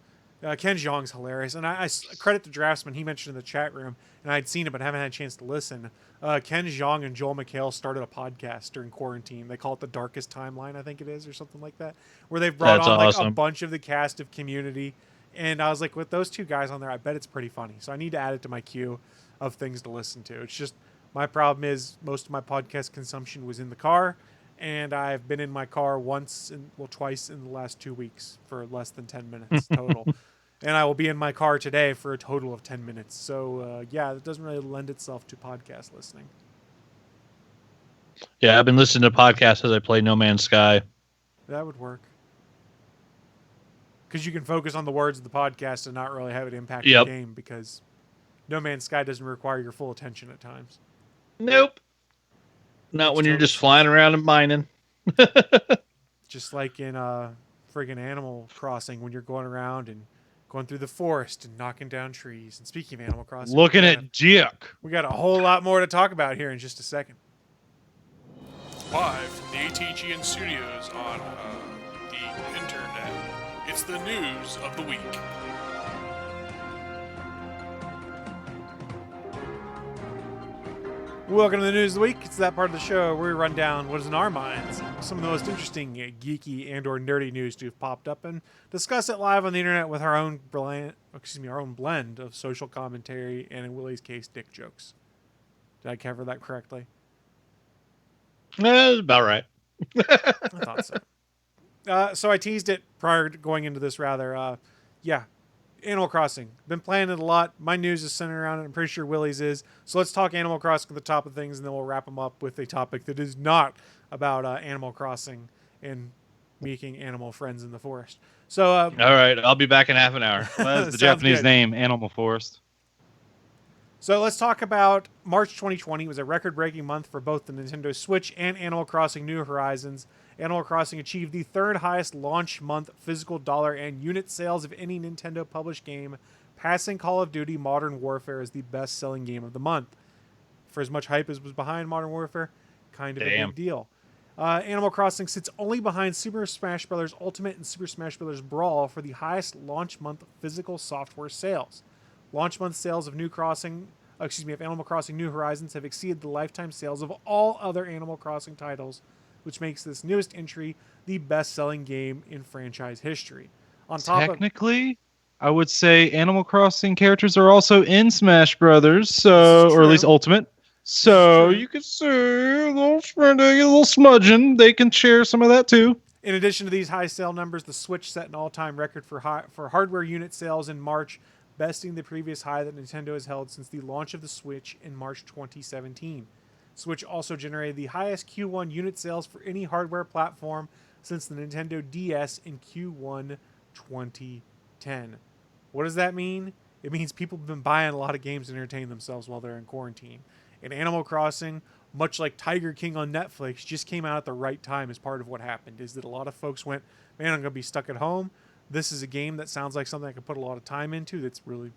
Ken Jeong's hilarious, and I credit the Draftsman. He mentioned in the chat room, and I'd seen it but haven't had a chance to listen. Ken Jeong and Joel McHale started a podcast during quarantine. They call it the Darkest Timeline, I think it is, or something like that, where they've brought That's on like a awesome. bunch of the cast of Community. And I was like, with those two guys on there, I bet it's pretty funny. So I need to add it to my queue of things to listen to. It's just my problem is most of my podcast consumption was in the car, and I've been in my car twice in the last 2 weeks for less than 10 minutes total. And I will be in my car today for a total of 10 minutes. So yeah, it doesn't really lend itself to podcast listening. Yeah, I've been listening to podcasts as I play No Man's Sky. That would work. Because you can focus on the words of the podcast and not really have it impact Yep. the game, because No Man's Sky doesn't require your full attention at times. Nope. Not when you're just flying around and mining. Just like in friggin' Animal Crossing, when you're going around and going through the forest and knocking down trees. And speaking of Animal Crossing, Looking at Jick. we got a whole lot more to talk about here in just a second. Live from the ATGN studios on the internet, it's the news of the week. Welcome to the News of the Week. It's that part of the show where we run down what is in our minds some of the most interesting, geeky, and/or nerdy news to have popped up, and discuss it live on the internet with our own blend of social commentary and, in Willie's case, dick jokes. Did I cover that correctly? That's about right. I thought so. So I teased it prior to going into this, rather. Animal Crossing. Been playing it a lot. My news is centered around it. I'm pretty sure Willie's is. So let's talk Animal Crossing at the top of things, and then we'll wrap them up with a topic that is not about Animal Crossing and making animal friends in the forest. So, All right, I'll be back in half an hour. That's the Sounds Japanese good. name, Animal Forest. So let's talk about March 2020 was a record-breaking month for both the Nintendo Switch and Animal Crossing New Horizons. Animal Crossing achieved the third highest launch month physical dollar and unit sales of any Nintendo published game, passing Call of Duty Modern Warfare as the best-selling game of the month. For as much hype as was behind Modern Warfare, kind of a big deal. Animal Crossing sits only behind Super Smash Bros. Ultimate and Super Smash Bros. Brawl for the highest launch month physical software sales. Launch month sales of Animal Crossing New Horizons have exceeded the lifetime sales of all other Animal Crossing titles, which makes this newest entry the best-selling game in franchise history. On top Technically, I would say Animal Crossing characters are also in Smash Brothers, This so is or at least true. Ultimate. So true. you could say a little spreading, a little smudging. They can share some of that too. In addition to these high sale numbers, the Switch set an all-time record for hardware unit sales in March, besting the previous high that Nintendo has held since the launch of the Switch in March 2017. Switch also generated the highest Q1 unit sales for any hardware platform since the Nintendo DS in Q1 2010. What does that mean? It means people have been buying a lot of games to entertain themselves while they're in quarantine. And Animal Crossing, much like Tiger King on Netflix, just came out at the right time as part of what happened, is that a lot of folks went, man, I'm going to be stuck at home. This is a game that sounds like something I could put a lot of time into that's really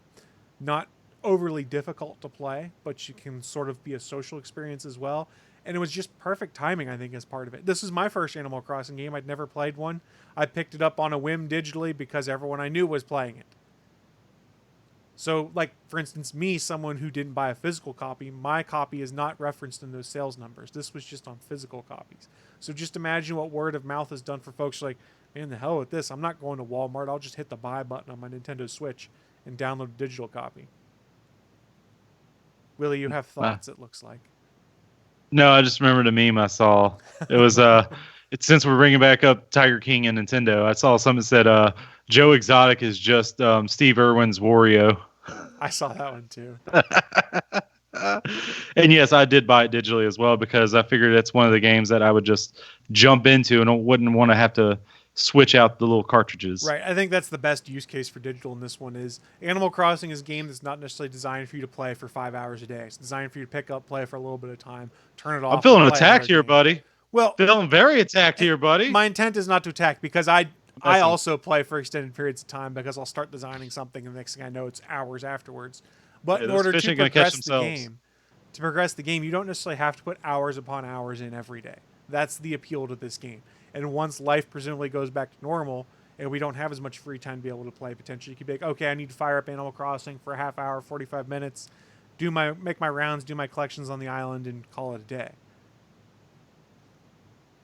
not overly difficult to play, but you can sort of be a social experience as well. And it was just perfect timing, I think, as part of it. This is my first Animal Crossing game. I'd never played one. I picked it up on a whim digitally because everyone I knew was playing it. So, like, for instance, me, someone who didn't buy a physical copy, my copy is not referenced in those sales numbers. This was just on physical copies. So just imagine what word of mouth has done for folks like, man, the hell with this. I'm not going to Walmart. I'll just hit the buy button on my Nintendo Switch and download a digital copy. Willie, you have thoughts, it looks like. No, I just remembered a meme I saw. It was it's since we're bringing back up Tiger King and Nintendo. I saw something that said Joe Exotic is just Steve Irwin's Wario. I saw that one too. And yes, I did buy it digitally as well because I figured it's one of the games that I would just jump into and I wouldn't want to have to switch out the little cartridges. Right. I think that's the best use case for digital in this one is Animal Crossing is a game that's not necessarily designed for you to play for 5 hours a day. It's designed for you to pick up, play for a little bit of time, turn it off. I'm feeling and play attacked another here, game. buddy. Well, Feeling very attacked here, buddy. my intent is not to attack because I Listen. also play for extended periods of time because I'll start designing something and the next thing I know it's hours afterwards. But Yeah, in those order fish to ain't gonna catch progress the game, you don't necessarily have to put hours upon hours in every day. That's the appeal to this game. And once life presumably goes back to normal and we don't have as much free time to be able to play, potentially you could be like, okay, I need to fire up Animal Crossing for a half hour, 45 minutes, make my rounds, do my collections on the island, and call it a day.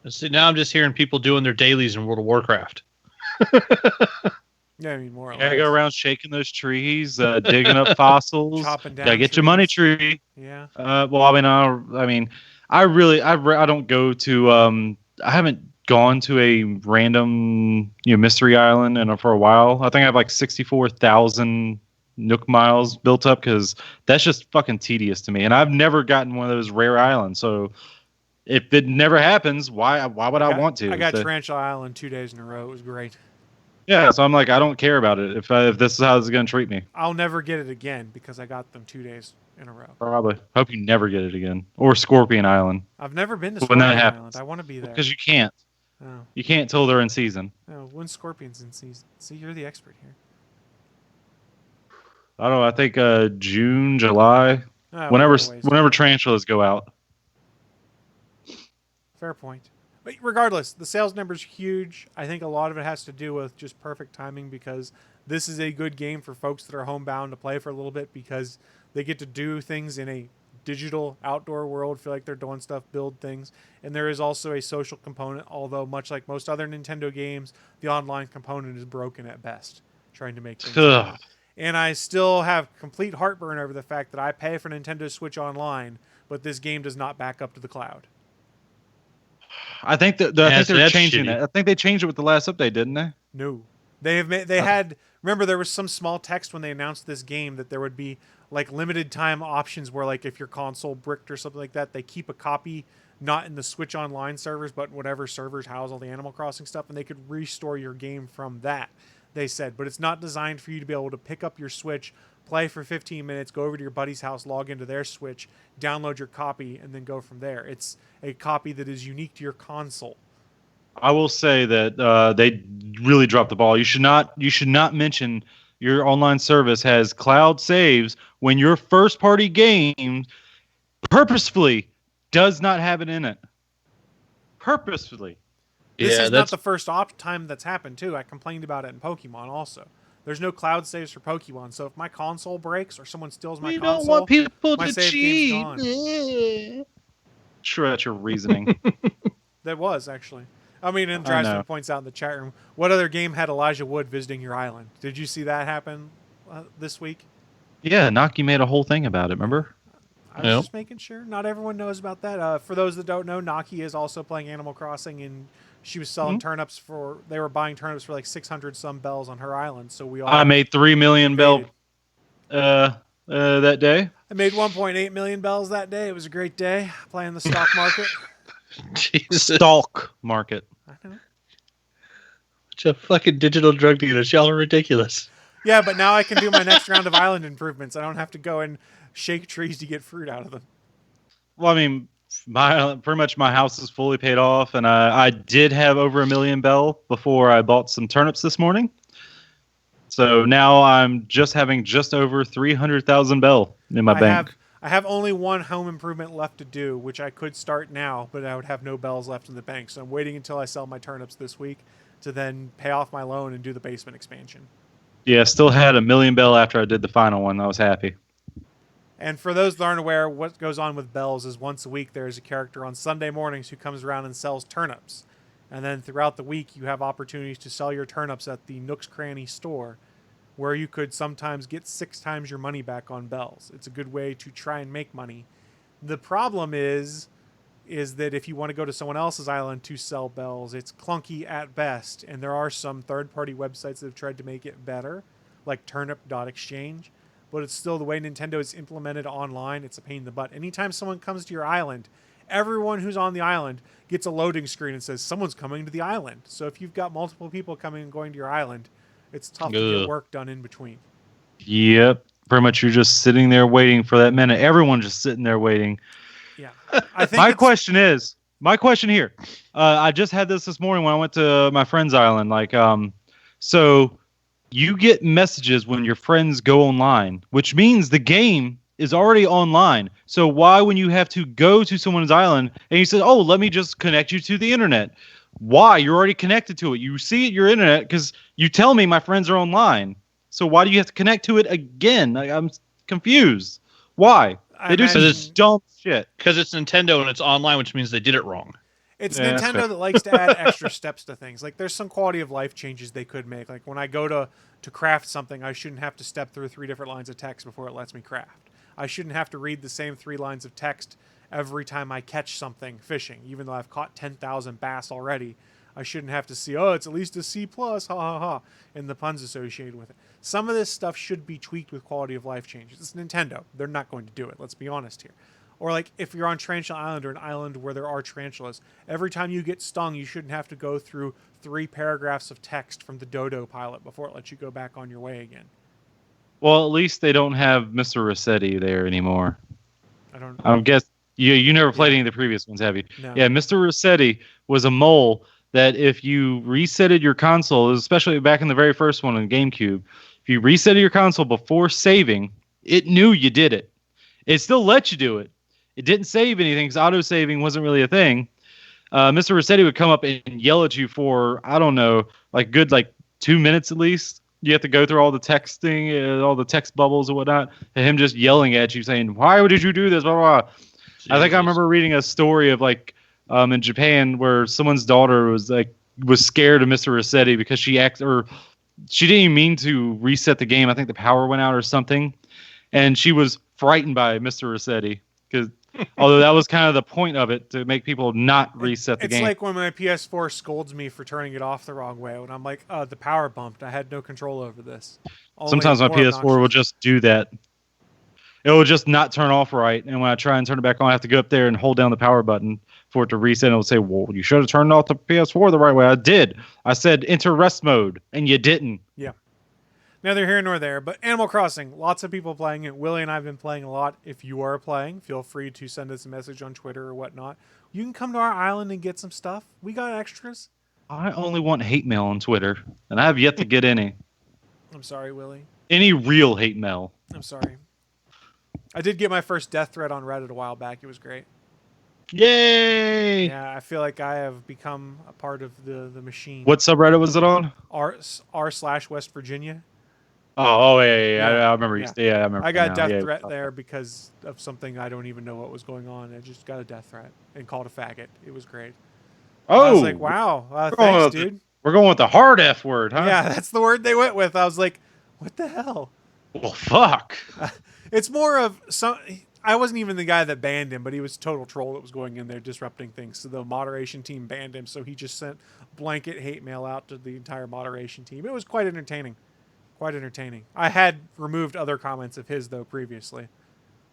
See, now I'm just hearing people doing their dailies in World of Warcraft. Yeah, I mean, more or Gotta less. go around shaking those trees, digging up fossils. Chopping down Gotta get your money trees. tree. Yeah. Well, I don't go to. I haven't gone to a random, mystery island for a while. I think I have like 64,000 Nook miles built up because that's just fucking tedious to me. And I've never gotten one of those rare islands. So if it never happens, why would I want to? I got So- Tarantula Island 2 days in a row. It was great. Yeah, so I'm like, I don't care about it if this is how it's going to treat me. I'll never get it again because I got them 2 days in a row. Probably. Hope you never get it again. Or Scorpion Island. I've never been to When Scorpion that Island. happens. I want to be there. Because you can't. Oh, You can't till they're in season. no, when Scorpion's in season. See, you're the expert here. I don't know. I think June, July. Oh, Whenever we're a ways. whenever tarantulas go out. Fair point. But regardless, the sales number's huge. I think a lot of it has to do with just perfect timing because this is a good game for folks that are homebound to play for a little bit because they get to do things in a digital outdoor world, feel like they're doing stuff, build things. And there is also a social component, although much like most other Nintendo games, the online component is broken at best, trying to make things happen. And I still have complete heartburn over the fact that I pay for Nintendo Switch Online, but this game does not back up to the cloud. I think I think they're changing that. I think they changed it with the last update, didn't they? No. They have made, they had, remember there was some small text when they announced this game that there would be like limited time options where like if your console bricked or something like that, they keep a copy not in the Switch Online servers, but whatever servers house all the Animal Crossing stuff, and they could restore your game from that, they said. But it's not designed for you to be able to pick up your Switch, play for 15 minutes, go over to your buddy's house, log into their Switch, download your copy, and then go from there. It's a copy that is unique to your console. I will say that they really dropped the ball. You should not mention your online service has cloud saves when your first party game purposefully does not have it in it. Purposefully. This is not the first time that's happened too. I complained about it in Pokemon also. There's no cloud saves for Pokemon, so if my console breaks or someone steals my console, don't want people my to save cheat. game's gone. Sure, that's your reasoning. That was actually. I mean, and Drysdale points out in the chat room, what other game had Elijah Wood visiting your island? Did you see that happen this week? Yeah, Naki made a whole thing about it, remember? I was just making sure. Not everyone knows about that. For those that don't know, Naki is also playing Animal Crossing, and she was selling turnips they were buying turnips for like 600 some bells on her island. So we all. I made 3 million bell that day. I made 1.8 million bells that day. It was a great day playing the stock market. Jesus. Stock market. I know. Such a fucking digital drug dealers. Y'all are ridiculous. Yeah, but now I can do my next round of island improvements. I don't have to go and shake trees to get fruit out of them. Well, I mean, pretty much my house is fully paid off, and I did have over 1 million bell before I bought some turnips this morning. So now I'm having just over 300,000 bell in my bank. I have only one home improvement left to do, which I could start now, but I would have no bells left in the bank. So I'm waiting until I sell my turnips this week to then pay off my loan and do the basement expansion. Yeah, still had 1 million bell after I did the final one. I was happy. And for those that aren't aware, what goes on with bells is once a week there is a character on Sunday mornings who comes around and sells turnips. And then throughout the week you have opportunities to sell your turnips at the Nook's Cranny store, where you could sometimes get 6 times your money back on bells. It's a good way to try and make money. The problem is that if you want to go to someone else's island to sell bells, it's clunky at best, and there are some third-party websites that have tried to make it better, like turnip.exchange, but it's still the way Nintendo is implemented online. It's a pain in the butt. Anytime someone comes to your island, everyone who's on the island gets a loading screen and says, someone's coming to the island. So if you've got multiple people coming and going to your island, it's tough to get work done in between. Yep. Pretty much you're just sitting there waiting for that minute. Everyone's just sitting there waiting. Yeah. I think my question here, I just had this morning when I went to my friend's island. So you get messages when your friends go online, which means the game is already online. So why, when you have to go to someone's island and you say, oh, let me just connect you to the internet? Why? You're already connected to it. You see your internet because you tell me my friends are online. So why do you have to connect to it again? I'm confused. Why? They do some dumb shit. Because it's Nintendo and it's online, which means they did it wrong. It's Nintendo that likes to add extra steps to things. Like there's some quality of life changes they could make. Like when I go to craft something, I shouldn't have to step through 3 different lines of text before it lets me craft. I shouldn't have to read the same 3 lines of text every time I catch something fishing, even though I've caught 10,000 bass already. I shouldn't have to see, it's at least a C+, ha ha ha, and the puns associated with it. Some of this stuff should be tweaked with quality of life changes. It's Nintendo. They're not going to do it. Let's be honest here. Or like if you're on Tarantula Island or an island where there are tarantulas, every time you get stung, you shouldn't have to go through 3 paragraphs of text from the Dodo pilot before it lets you go back on your way again. Well, at least they don't have Mr. Rossetti there anymore. I guess you never played any of the previous ones, have you? No. Yeah, Mr. Rossetti was a mole that if you resetted your console, especially back in the very first one on GameCube, if you resetted your console before saving, it knew you did it. It still let you do it. It didn't save anything because auto-saving wasn't really a thing. Mr. Rossetti would come up and yell at you for, I don't know, 2 minutes at least, you have to go through all the texting, all the text bubbles and whatnot, and him just yelling at you saying, "Why did you do this?" Blah, blah, blah. I think I remember reading a story of like in Japan where someone's daughter was scared of Mr. Rossetti because she didn't even mean to reset the game. I think the power went out or something, and she was frightened by Mr. Rossetti because although that was kind of the point of it, to make people not reset the game. It's like when my PS4 scolds me for turning it off the wrong way when I'm like, the power bumped. I had no control over this. Sometimes my PS4 will just do that. It will just not turn off right, and when I try and turn it back on, I have to go up there and hold down the power button for it to reset. And it'll say, "Well, you should have turned off the PS4 the right way." I did. I said enter rest mode, and you didn't. Yeah. Neither here nor there, but Animal Crossing, lots of people playing it. Willie and I have been playing a lot. If you are playing, feel free to send us a message on Twitter or whatnot. You can come to our island and get some stuff. We got extras. I only want hate mail on Twitter, and I have yet to get any. I'm sorry, Willie. Any real hate mail. I'm sorry. I did get my first death threat on Reddit a while back. It was great. Yay! Yeah, I feel like I have become a part of the machine. What subreddit was it on? r/West Virginia. Oh, yeah. I remember. Yeah. I remember. I got a death threat there because of something I don't even know what was going on. I just got a death threat and called a faggot. It was great. Oh, I was like, wow, thanks, dude. We're going with the hard F word, huh? Yeah, that's the word they went with. I was like, what the hell? Well, fuck. It's more of some. I wasn't even the guy that banned him, but he was a total troll that was going in there disrupting things. So the moderation team banned him, so he just sent blanket hate mail out to the entire moderation team. It was quite entertaining. Quite entertaining. I had removed other comments of his, though, previously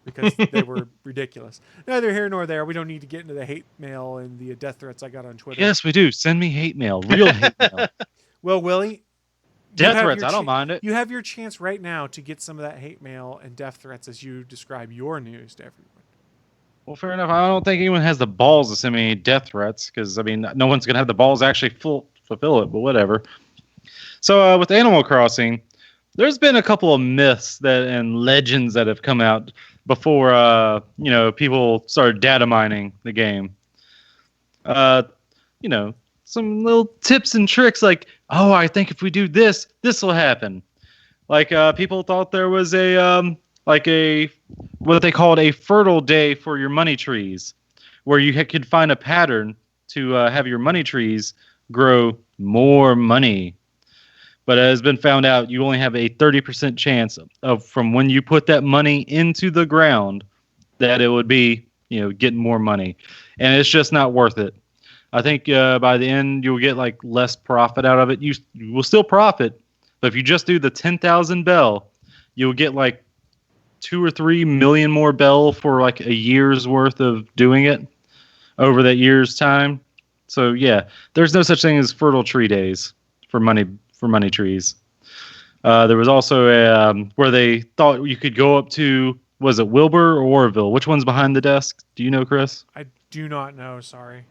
because they were ridiculous. Neither here nor there. We don't need to get into the hate mail and the death threats I got on Twitter. Yes, we do. Send me hate mail. Real hate mail. Well, Willie. Death threats. I don't mind it. You have your chance right now to get some of that hate mail and death threats as you describe your news to everyone. Well, fair enough. I don't think anyone has the balls to send me death threats because, I mean, no one's going to have the balls to actually fulfill it, but whatever. So with Animal Crossing, there's been a couple of myths and legends that have come out before, people started data mining the game. Some little tips and tricks like, oh, I think if we do this, this will happen. Like people thought there was what they called a fertile day for your money trees, where you could find a pattern to have your money trees grow more money. But it has been found out you only have a 30% chance of from when you put that money into the ground that it would be, getting more money. And it's just not worth it. I think by the end you'll get like less profit out of it. You will still profit, but if you just do the 10,000 bell, you'll get like 2 or 3 million more bell for like a year's worth of doing it over that year's time. So yeah, there's no such thing as fertile tree days for money trees. There was also where they thought you could go up to, was it Wilbur or Orville? Which one's behind the desk? Do you know, Chris? I do not know. Sorry.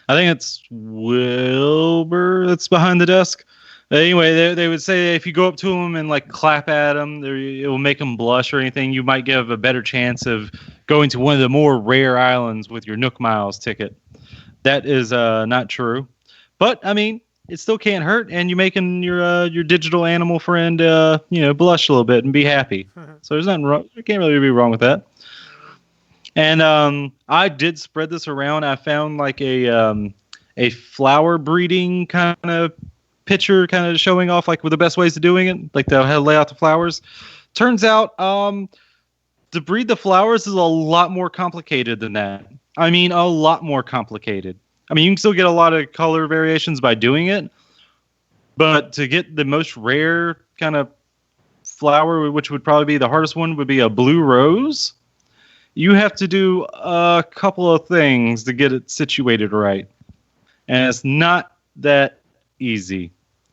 I think it's Wilbur that's behind the desk. Anyway, they would say if you go up to them and like clap at them, it will make them blush or anything. You might give a better chance of going to one of the more rare islands with your Nook Miles ticket. That is not true, but I mean, it still can't hurt, and you're making your digital animal friend blush a little bit and be happy. So there's nothing wrong. You can't really be wrong with that. And I did spread this around. I found like a flower breeding kind of picture, kind of showing off like with the best ways of doing it, like how to lay out the flowers. Turns out to breed the flowers is a lot more complicated than that. I mean, a lot more complicated. I mean, you can still get a lot of color variations by doing it, but to get the most rare kind of flower, which would probably be the hardest one, would be a blue rose. You have to do a couple of things to get it situated right. And it's not that easy.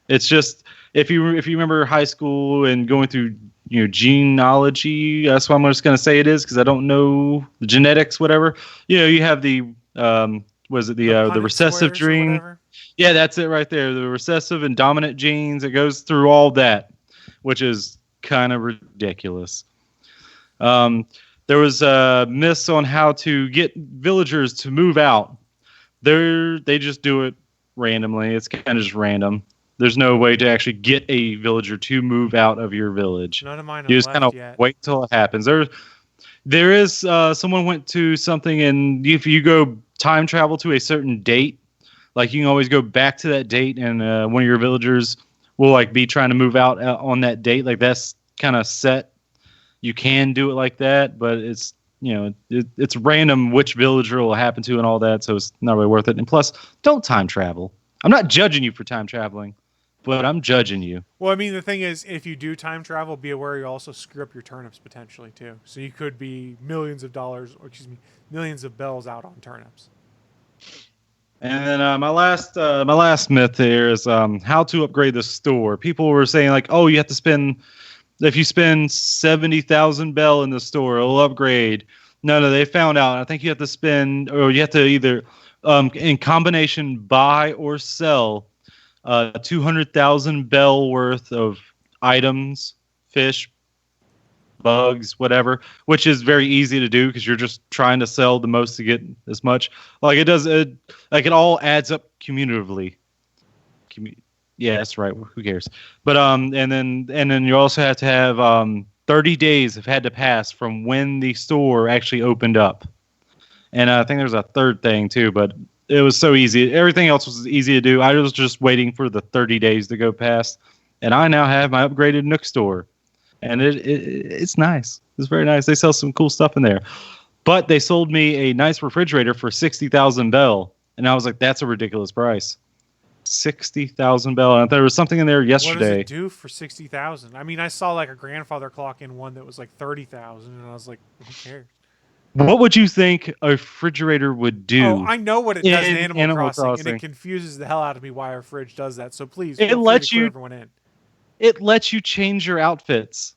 It's just, if you remember high school and going through genealogy, that's what I'm just going to say it is, because I don't know the genetics, whatever. You have the, the recessive gene. Yeah, that's it right there. The recessive and dominant genes. It goes through all that, which is kind of ridiculous. There was myths on how to get villagers to move out. They just do it randomly. It's kind of just random. There's no way to actually get a villager to move out of your village. None of mine You have just kind of left yet. wait till it happens. There is someone went to something, and if you go time travel to a certain date, like you can always go back to that date, and one of your villagers will like be trying to move out on that date. Like that's kind of set. You can do it like that, but it's it's random which villager will happen to and all that, so it's not really worth it. And plus, don't time travel. I'm not judging you for time traveling, but I'm judging you. Well, I mean, the thing is, if you do time travel, be aware you also screw up your turnips potentially too. So you could be millions of bells out on turnips. And then my last myth here is how to upgrade the store. People were saying like, oh, you have to spend, if you spend 70,000 bell in the store, it'll upgrade. No, they found out. I think you have to spend, or you have to either in combination buy or sell 200,000 bell worth of items, fish, bugs, whatever, which is very easy to do because you're just trying to sell the most to get as much. Like it all adds up cumulatively. Yeah, that's right. Who cares? But and then you also have to have 30 days have had to pass from when the store actually opened up. And I think there's a third thing too, but it was so easy. Everything else was easy to do. I was just waiting for the 30 days to go past, and I now have my upgraded Nook store, and it's nice. It's very nice. They sell some cool stuff in there, but they sold me a nice refrigerator for 60,000 bell, and I was like, that's a ridiculous price. 60,000 bell, and there was something in there yesterday. What does it do for 60,000? I mean, I saw like a grandfather clock in one that was like 30,000, and I was like, who cares? What would you think a refrigerator would do? Oh, I know what it does in Animal Crossing, and it confuses the hell out of me why our fridge does that. So please, it lets you everyone in. It lets you change your outfits,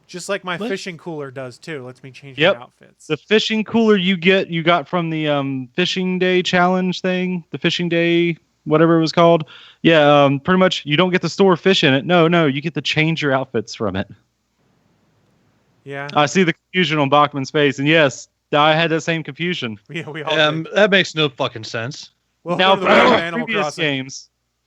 just like my fishing cooler does too. Lets me change my outfits. The fishing cooler you got from the fishing day challenge thing, the fishing day, whatever it was called. Yeah, pretty much you don't get to store fish in it. No, you get to change your outfits from it. Yeah. I see the confusion on Bachman's face, and yes, I had that same confusion. Yeah, we all did. That makes no fucking sense. Well, now,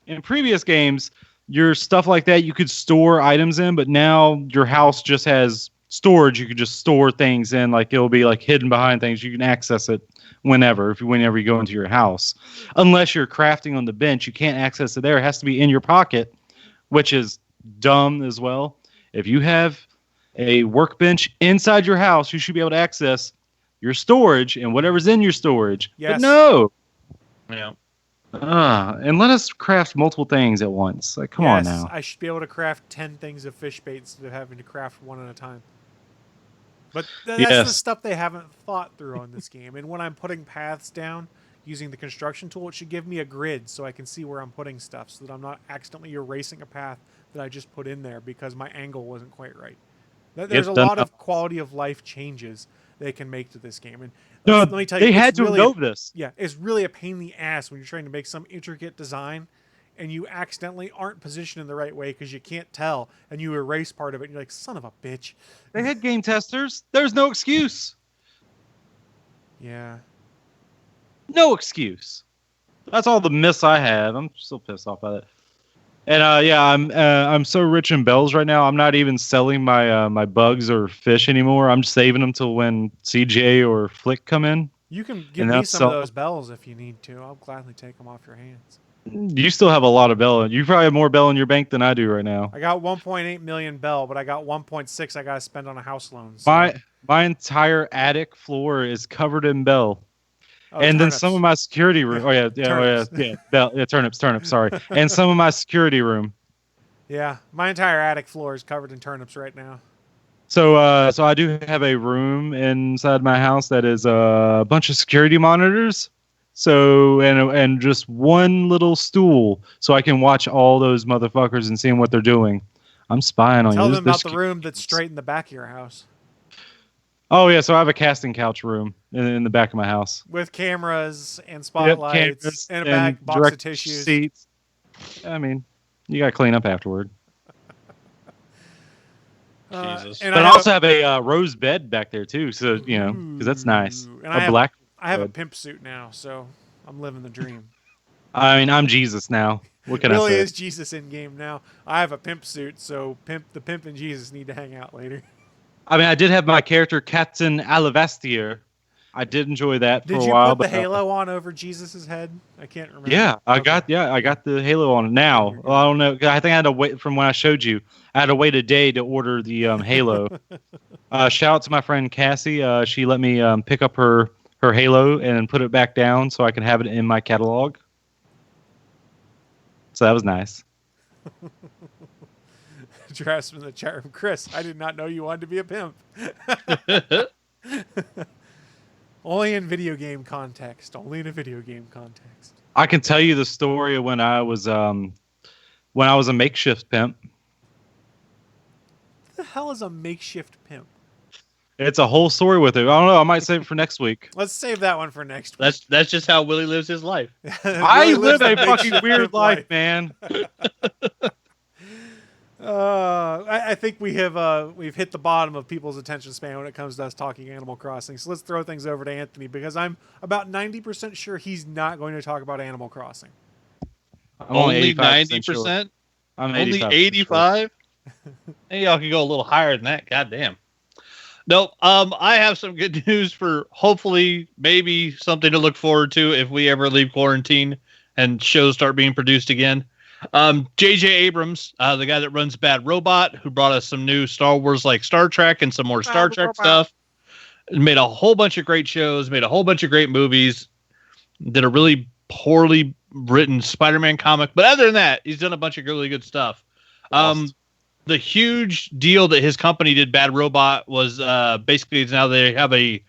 in previous games, your stuff like that you could store items in, but now your house just has storage. You could just store things in, like it'll be like hidden behind things. You can access it whenever you go into your house. Unless you're crafting on the bench, you can't access it there. It has to be in your pocket, which is dumb as well. If you have a workbench inside your house, you should be able to access your storage and whatever's in your storage. Yes. But no. Yeah. And let us craft multiple things at once. Like, come on now. I should be able to craft 10 things of fish bait instead of having to craft one at a time. But that's the stuff they haven't thought through on this game. And when I'm putting paths down using the construction tool, it should give me a grid so I can see where I'm putting stuff so that I'm not accidentally erasing a path that I just put in there because my angle wasn't quite right. There's a lot of quality of life changes they can make to this game. And let me tell you, they had to know this. Yeah, it's really a pain in the ass when you're trying to make some intricate design and you accidentally aren't positioned in the right way because you can't tell and you erase part of it and you're like, son of a bitch. They had game testers. There's no excuse. Yeah. No excuse. That's all the myths I have. I'm still pissed off by it. And I'm so rich in bells right now. I'm not even selling my my bugs or fish anymore. I'm saving them till when CJ or Flick come in. You can give me some of those bells if you need to. I'll gladly take them off your hands. You still have a lot of bell. You probably have more bell in your bank than I do right now. I got 1.8 million bell, but I got 1.6 I got to spend on a house loan. So. My entire attic floor is covered in bell. Oh, and turnips. then some of my security room. Turnips. Sorry. And some of my security room. Yeah, my entire attic floor is covered in turnips right now. So I do have a room inside my house that is a bunch of security monitors. So and just one little stool, so I can watch all those motherfuckers and seeing what they're doing. I'm spying on you. Tell them about the room that's straight in the back of your house. Oh yeah, so I have a casting couch room in the back of my house with cameras and spotlights and a back box of tissues. Seats. I mean, you got to clean up afterward. Jesus. But I also have a rose bed back there too, so because that's nice. And I have a pimp suit now, so I'm living the dream. I mean, I'm Jesus now. What can Willie I say? is Jesus in game now. I have a pimp suit, so the pimp and Jesus need to hang out later. I mean, I did have my character Captain Alabastier. I did enjoy that for Did a you while. put the but, halo on over Jesus's head? I can't remember. Yeah, I Okay. got the Halo on now. You're good. Well, I don't know. I think I had to wait from when I showed you. I had to wait a day to order the Halo. Shout out to my friend Cassie. She let me pick up her Halo and put it back down so I can have it in my catalog. So that was nice. Dress in the chat room. Chris, I did not know you wanted to be a pimp. Only in video game context. Only in a video game context. I can tell you the story of when I was a makeshift pimp. What the hell is a makeshift pimp? It's a whole story with it. I don't know. I might save it for next week. Let's save that one for next week. That's just how Willie lives his life. I Willie live lives a the fucking makeshift weird pimp life, man. I think we've hit the bottom of people's attention span when it comes to us talking Animal Crossing. So let's throw things over to Anthony because I'm about 90% sure he's not going to talk about Animal Crossing. I'm Only 85% 90%. sure. I'm Only 85%. 85. Hey, y'all can go a little higher than that. Goddamn. No, I have some good news for hopefully maybe something to look forward to if we ever leave quarantine and shows start being produced again. JJ Abrams, the guy that runs Bad Robot, who brought us some new Star Wars like Star Trek and some more Star Trek stuff, made a whole bunch of great shows, made a whole bunch of great movies, did a really poorly written Spider-Man comic, but other than that, he's done a bunch of really good stuff. The huge deal that his company did, Bad Robot, was basically now they have a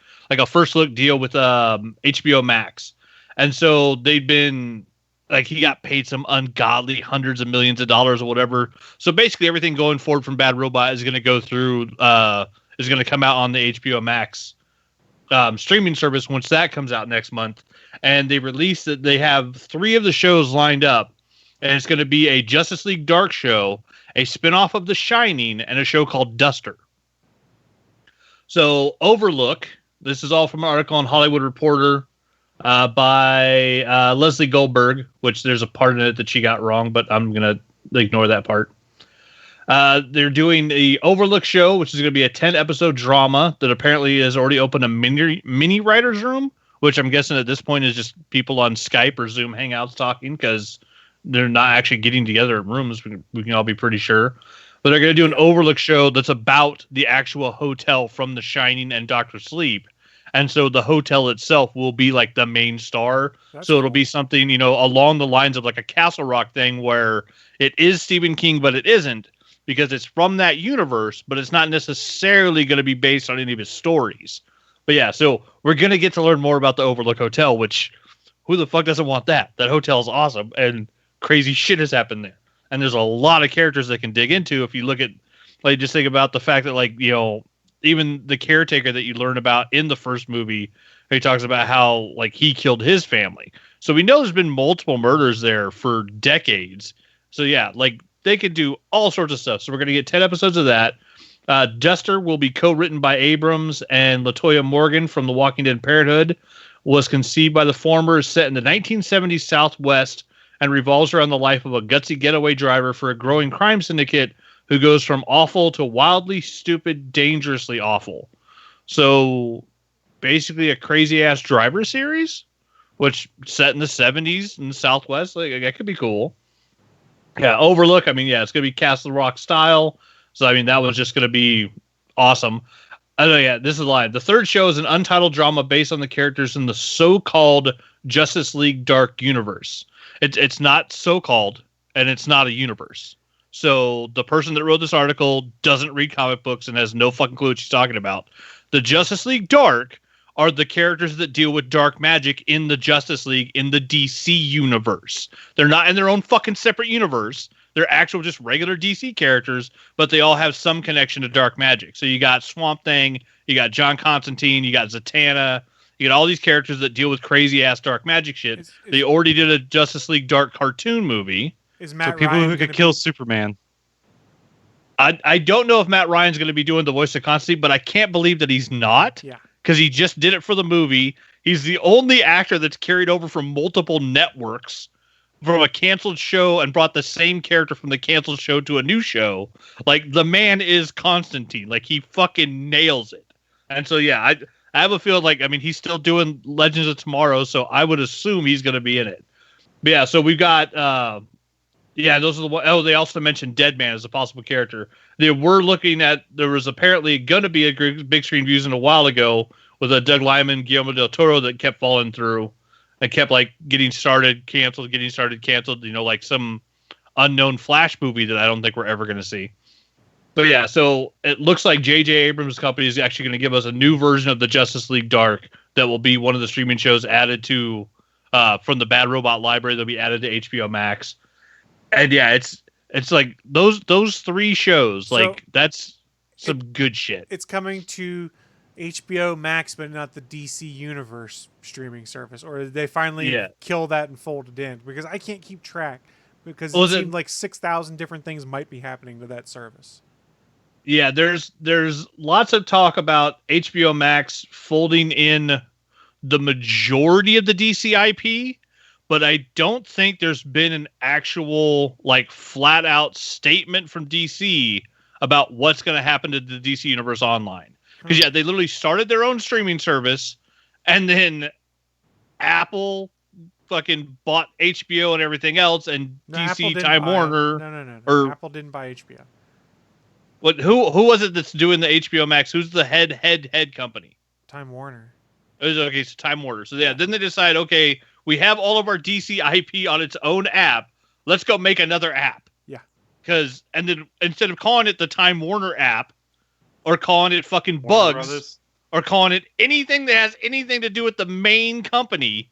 first look deal with HBO Max, and so they've been like he got paid some ungodly hundreds of millions of dollars or whatever. So basically, everything going forward from Bad Robot is going to go through is going to come out on the HBO Max streaming service once that comes out next month. And they released that they have 3 of the shows lined up, and it's going to be a Justice League Dark show, a spinoff of The Shining, and a show called Duster. So Overlook, this is all from an article on Hollywood Reporter by Leslie Goldberg, which there's a part in it that she got wrong, but I'm going to ignore that part. They're doing the Overlook show, which is going to be a 10-episode drama that apparently has already opened a mini writer's room, which I'm guessing at this point is just people on Skype or Zoom Hangouts talking because they're not actually getting together in rooms. We can all be pretty sure. But they're going to do an Overlook show that's about the actual hotel from The Shining and Dr. Sleep. And so the hotel itself will be like the main star. That's It'll cool. be something, along the lines of like a Castle Rock thing where it is Stephen King, but it isn't because it's from that universe, but it's not necessarily going to be based on any of his stories. But yeah, so we're going to get to learn more about the Overlook Hotel, which who the fuck doesn't want that? That hotel is awesome and crazy shit has happened there. And there's a lot of characters that can dig into if you look at, like, just think about the fact that, like, even the caretaker that you learn about in the first movie, he talks about how, like, he killed his family. So we know there's been multiple murders there for decades. So yeah, like, they could do all sorts of stuff. So we're going to get 10 episodes of that. Duster will be co-written by Abrams and LaToya Morgan from The Walking Dead Parenthood. Was conceived by the former, set in the 1970s Southwest, and revolves around the life of a gutsy getaway driver for a growing crime syndicate who goes from awful to wildly stupid, dangerously awful. So basically a crazy-ass driver series, which set in the 70s in the Southwest. Like, that could be cool. Yeah, Overlook, it's going to be Castle Rock style. So, that was just going to be awesome. Oh, yeah, this is live. The third show is an untitled drama based on the characters in the so-called Justice League Dark universe. It's not so-called, and it's not a universe. So the person that wrote this article doesn't read comic books and has no fucking clue what she's talking about. The Justice League Dark are the characters that deal with dark magic in the Justice League in the DC universe. They're not in their own fucking separate universe. They're actual just regular DC characters, but they all have some connection to dark magic. So you got Swamp Thing, you got John Constantine, you got Zatanna, you got all these characters that deal with crazy-ass dark magic shit. They already did a Justice League Dark cartoon movie. Is Matt For people Ryan who could gonna kill be- Superman. I don't know if Matt Ryan's going to be doing the voice of Constantine, but I can't believe that he's not. Yeah. Because he just did it for the movie. He's the only actor that's carried over from multiple networks from a canceled show and brought the same character from the canceled show to a new show. Like, the man is Constantine. Like, he fucking nails it. And so, yeah, I have a feeling like, I mean, he's still doing Legends of Tomorrow, so I would assume he's going to be in it. But yeah, so we've got, those are the one. Oh, they also mentioned Deadman as a possible character. They were looking at, there was apparently going to be a big screen views a while ago with a Doug Liman, Guillermo del Toro that kept falling through and kept like getting started, canceled, you know, like some unknown Flash movie that I don't think we're ever going to see. But yeah, so it looks like JJ Abrams' company is actually going to give us a new version of the Justice League Dark that will be one of the streaming shows added to from the Bad Robot library that'll be added to HBO Max. And yeah, it's like those three shows, like that's some good shit. It's coming to HBO Max, but not the DC Universe streaming service, or did they finally kill that and fold it in? Because I can't keep track, because it seemed like 6,000 different things might be happening to that service. Yeah, there's lots of talk about HBO Max folding in the majority of the DC IP, but I don't think there's been an actual like flat out statement from DC about what's going to happen to the DC Universe Online. Because they literally started their own streaming service, and then Apple fucking bought HBO and everything else, and DC Time Warner. No. Apple didn't buy HBO. What? Who was it that's doing the HBO Max? Who's the head company? Time Warner. Okay, so Time Warner. So yeah, then they decide, okay, we have all of our DC IP on its own app. Let's go make another app. Yeah. And then instead of calling it the Time Warner app, or calling it fucking Bugs, or calling it anything that has anything to do with the main company,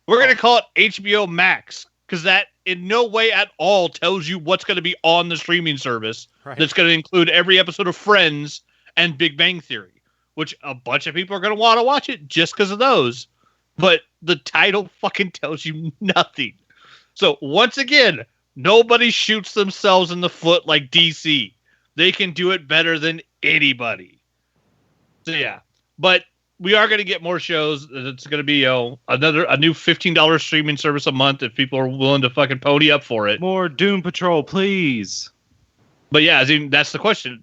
we're going to call it HBO Max, because that in no way at all tells you what's going to be on the streaming service. Right. That's going to include every episode of Friends and Big Bang Theory, which a bunch of people are going to want to watch it just because of those. But the title fucking tells you nothing. So once again, nobody shoots themselves in the foot like DC. They can do it better than anybody. So yeah, but we are going to get more shows. It's going to be a new $15 streaming service a month if people are willing to fucking pony up for it. More Doom Patrol, please. But yeah, that's the question.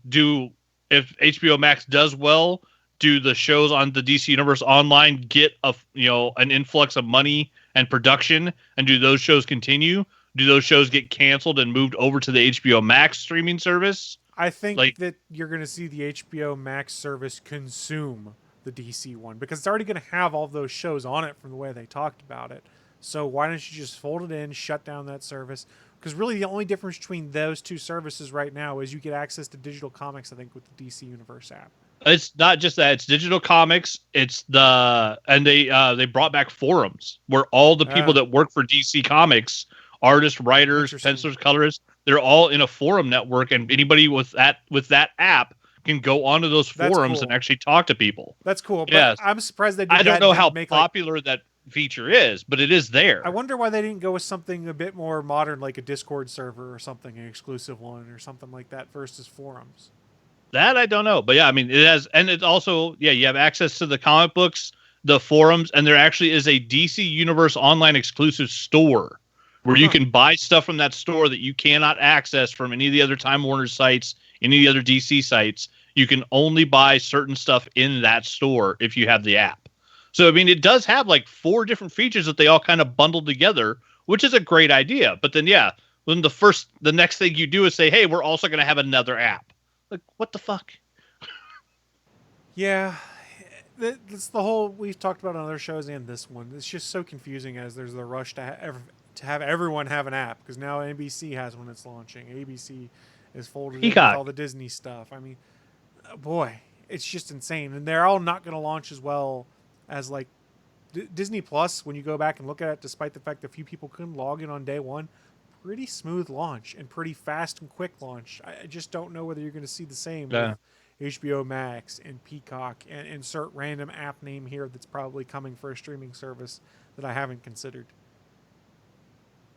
If HBO Max does well, do the shows on the DC Universe Online get an influx of money and production, and do those shows continue? Do those shows get canceled and moved over to the HBO Max streaming service? I think that you're going to see the HBO Max service consume the DC one, because it's already going to have all those shows on it from the way they talked about it. So why don't you just fold it in, shut down that service? Because really the only difference between those two services right now is you get access to digital comics, I think, with the DC Universe app. It's not just that; it's digital comics. It's they brought back forums where all the people that work for DC Comics, artists, writers, pencilers, colorists, they're all in a forum network, and anybody with that app can go onto those forums and actually talk to people. That's cool. But I'm surprised they did that. I don't know how popular that feature is, but it is there. I wonder why they didn't go with something a bit more modern, like a Discord server or something, an exclusive one or something like that versus forums. That I don't know, but yeah, I mean, it has, and it's also, you have access to the comic books, the forums, and there actually is a DC Universe Online exclusive store where you can buy stuff from that store that you cannot access from any of the other Time Warner sites, any of the other DC sites. You can only buy certain stuff in that store if you have the app. So, I mean, it does have like 4 different features that they all kind of bundled together, which is a great idea. But then, when the next thing you do is say, hey, we're also going to have another app. Like, what the fuck? Yeah, that's the whole, we've talked about on other shows and this one. It's just so confusing as there's the rush to have everyone have an app, because now NBC has one that's launching. ABC is folded in with all the Disney stuff. I mean, boy, it's just insane. And they're all not going to launch as well as like Disney Plus. When you go back and look at it, despite the fact that few people couldn't log in on day one, pretty smooth launch and pretty fast and quick launch. I just don't know whether you're going to see the same with HBO Max and Peacock, and insert random app name here that's probably coming for a streaming service that I haven't considered.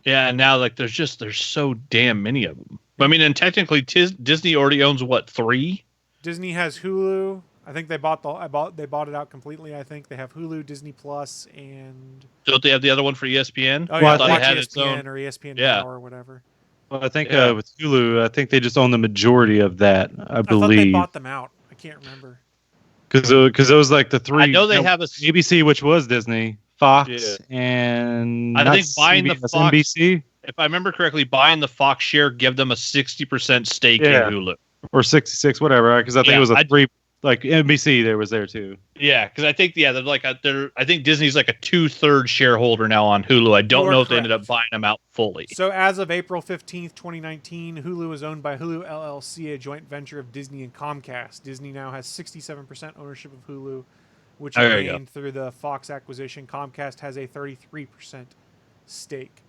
Yeah, and now like there's so damn many of them. I mean, and technically Disney already owns what, 3? Disney has Hulu, I think they bought it out completely. I think they have Hulu, Disney Plus, and Don't they have the other one for ESPN? oh Well, yeah, I thought Fox it had ESPN its own. or ESPN Yeah. Now or whatever. Well, I think Yeah. with Hulu, I think they just own the majority of that. I I thought they believe bought them out. I can't remember. because it was like the three. I know they have a. ABC, which was Disney, Fox, Yeah. and I not think buying the CBS, Fox- NBC If I remember correctly, buying the Fox share give them a 60% stake Yeah. in Hulu. or 66, whatever. Because I think Yeah, it was a I- three. Like NBC, was there too. Yeah, because I think I think Disney's like a 2/3 shareholder now on Hulu. I don't You are know if they ended correct. up buying them out fully. So as of April 15th, 2019, Hulu is owned by Hulu LLC, a joint venture of Disney and Comcast. Disney now has 67% ownership of Hulu, which it There you go. gained through the Fox acquisition. Comcast has a 33% stake.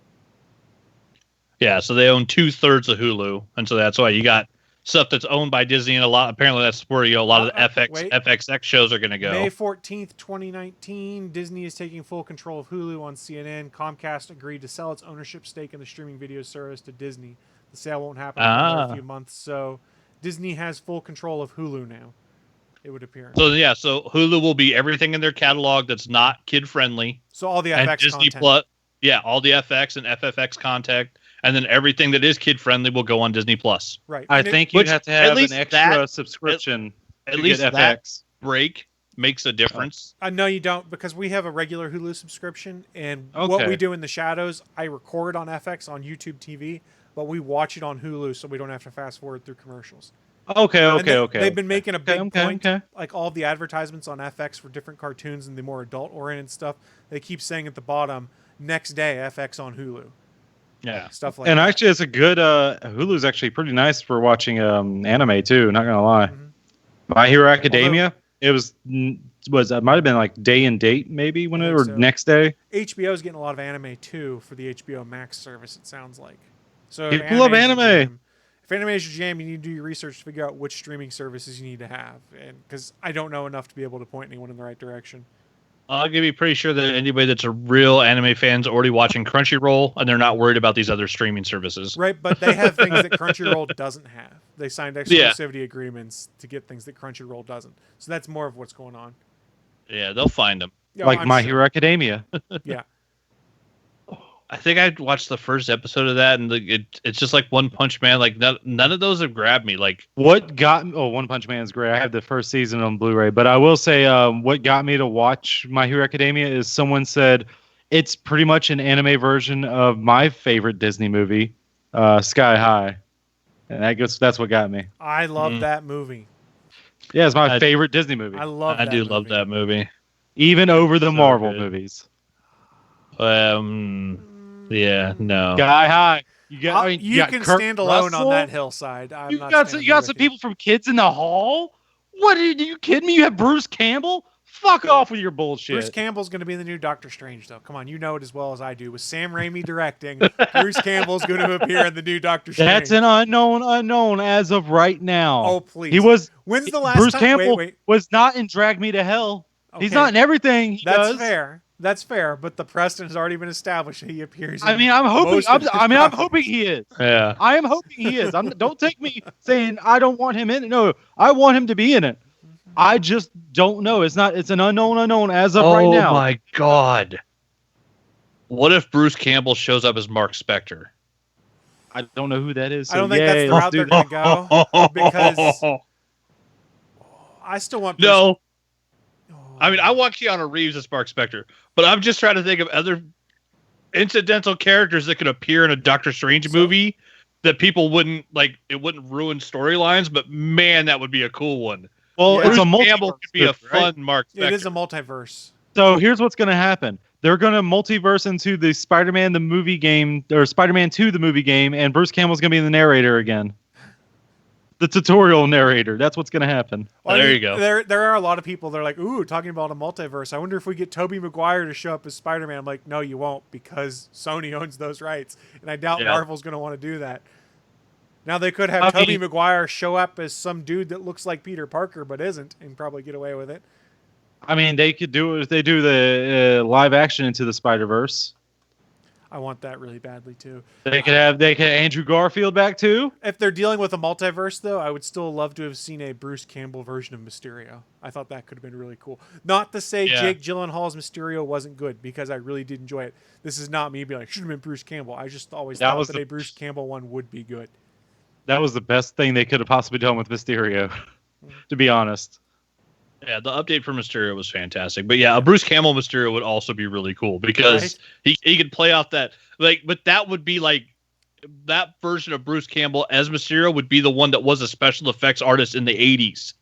Yeah, so they own 2/3 of Hulu, and so that's why you got stuff that's owned by Disney, and apparently that's where a lot of the Wait. FXX shows are going to go. May 14th, 2019, Disney is taking full control of Hulu on CNN. Comcast agreed to sell its ownership stake in the streaming video service to Disney. The sale won't happen for another few months, so Disney has full control of Hulu now, it would appear. So yeah, so Hulu will be everything in their catalog that's not kid friendly, So all the and FX Disney content. Plus, yeah, all the FX and FFX content, and then everything that is kid friendly will go on Disney Plus. Right. I And it- think you Which, have to at have least an extra that- subscription At to least get that FX. break makes a difference. No, you don't, because we have a regular Hulu subscription, and what Okay. we do in the shadows, I record on FX on YouTube TV, but we watch it on Hulu, so we don't have to fast forward through commercials. Okay, And okay. They've been making a big point, Okay. like all the advertisements on FX for different cartoons and the more adult-oriented stuff. They keep saying at the bottom, next day FX on Hulu, Yeah. stuff like And that. actually, it's a good. Hulu's actually pretty nice for watching anime too. Not gonna lie. Mhm. My Hero Academia. It was it might have been like day and date maybe when I it think or so. next day. HBO is getting a lot of anime too for the HBO Max service. It sounds like. So People if love is your anime. jam- If anime is your jam, you need to do your research to figure out which streaming services you need to have, and because I don't know enough to be able to point anyone in the right direction. I'll be pretty sure that anybody that's a real anime fan's already watching Crunchyroll, and they're not worried about these other streaming services. Right, but they have things that Crunchyroll doesn't have. They signed Yeah. exclusivity agreements to get things that Crunchyroll doesn't. So that's more of what's going on. Yeah, they'll find them. Yeah, Like I'm My sure. Hero Academia. Yeah. I think I watched the first episode of that, and it's just like One Punch Man. Like none of those have grabbed me. Like What got me? Oh, One Punch Man's great. I have the first season on Blu-ray, but I will say, what got me to watch My Hero Academia is someone said it's pretty much an anime version of my favorite Disney movie, Sky High, and that's what got me. I love Mhm. that movie. Yeah, it's my I- favorite Disney movie, I love I that do movie. love that movie. even over the So Marvel good. movies. Yeah, no. Sky High. You got. I mean, you got can Kurt stand alone Russell. on that hillside. I'm You not got standing you got with some you. people from Kids in the Hall. What are you kidding me? You have Bruce Campbell. Fuck off with your bullshit. Bruce Campbell's going to be in the new Doctor Strange, though. Come on, you know it as well as I do. With Sam Raimi directing, Bruce Campbell's going to appear in the new Doctor Strange. That's an unknown as of right now. Oh, please. He was. When's the last Bruce time? Campbell Wait. was not in Drag Me to Hell. He's Okay. not in everything he That's does. fair. That's fair. But the precedent has already been established. He appears. I in mean, I'm hoping. most of his I'm properties. hoping he is. Yeah. I am hoping he is. Don't take me saying I don't want him in it. No, I want him to be in it. I just don't know. It's an unknown as of right now. Oh my god. What if Bruce Campbell shows up as Mark Spector? I don't know who that is. So I don't think yay, that's the let's route do they're that. going to go. Because I still want. Bruce- No. Oh. I mean, I want Keanu Reeves as Mark Spector, but I'm just trying to think of other incidental characters that could appear in a Doctor Strange movie that people wouldn't like. It wouldn't ruin storylines, but man, that would be a cool one. Well, Yeah. it's a Bruce Campbell multiverse could be a movie, right? fun Mark Spector. It is a multiverse. So here's what's going to happen. They're going to multiverse into the Spider-Man the movie game, or Spider-Man 2 the movie game, and Bruce Campbell's going to be the narrator again. The tutorial narrator. That's what's going to happen. Well, there you go. There are a lot of people that are like, ooh, talking about a multiverse. I wonder if we get Tobey Maguire to show up as Spider-Man. I'm like, no, you won't, because Sony owns those rights. And I doubt Yeah. Marvel's going to want to do that. Now they could have I Tobey mean- Maguire show up as some dude that looks like Peter Parker but isn't, and probably get away with it. I mean, they could do it if they do the live action into the Spider-Verse. I want that really badly too. They could have Andrew Garfield back too. If they're dealing with a multiverse, though, I would still love to have seen a Bruce Campbell version of Mysterio. I thought that could have been really cool. Not to say Jake Gyllenhaal's Mysterio wasn't good, because I really did enjoy it. This is not me being like, should have been Bruce Campbell. I just always thought that a Bruce Campbell one would be good. That was the best thing they could have possibly done with Mysterio, to be honest. Yeah, the update for Mysterio was fantastic. But yeah, a Bruce Campbell Mysterio would also be really cool because he could play off that, like, but that would be like, that version of Bruce Campbell as Mysterio would be the one that was a special effects artist in the 80s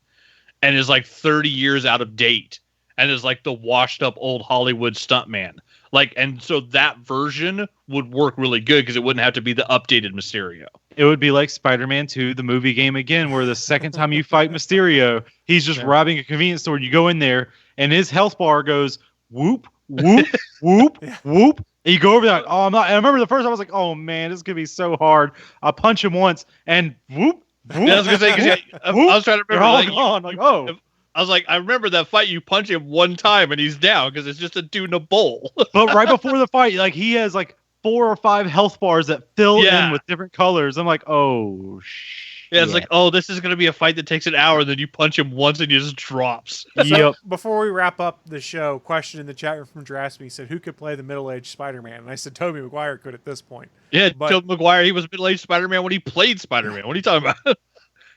and is like 30 years out of date and is like the washed up old Hollywood stuntman. Like, and so that version would work really good because it wouldn't have to be the updated Mysterio. It would be like Spider-Man 2, the movie game again, where the second time you fight Mysterio, he's just robbing a convenience store. You go in there, and his health bar goes whoop, whoop, whoop, whoop. And you go over there, like, oh, I'm not. And I remember the first time I was like, oh man, this is gonna be so hard. I punch him once, and whoop, whoop. Yeah, I was gonna say, because I was trying to remember. They're all gone. Like, oh. I was like, I remember that fight. You punch him one time, and he's down because it's just a dude in a bowl. But right before the fight, like he has like 4 or 5 health bars that fill in with different colors. I'm like, oh shit. Yeah, it's like, oh, this is gonna be a fight that takes an hour, and then you punch him once, and he just drops. So, before we wrap up the show, question in the chat room from Drasby said, "Who could play the middle-aged Spider-Man?" And I said, "Tobey Maguire could at this point." Yeah, Tobey Maguire. He was middle-aged Spider-Man when he played Spider-Man. What are you talking about?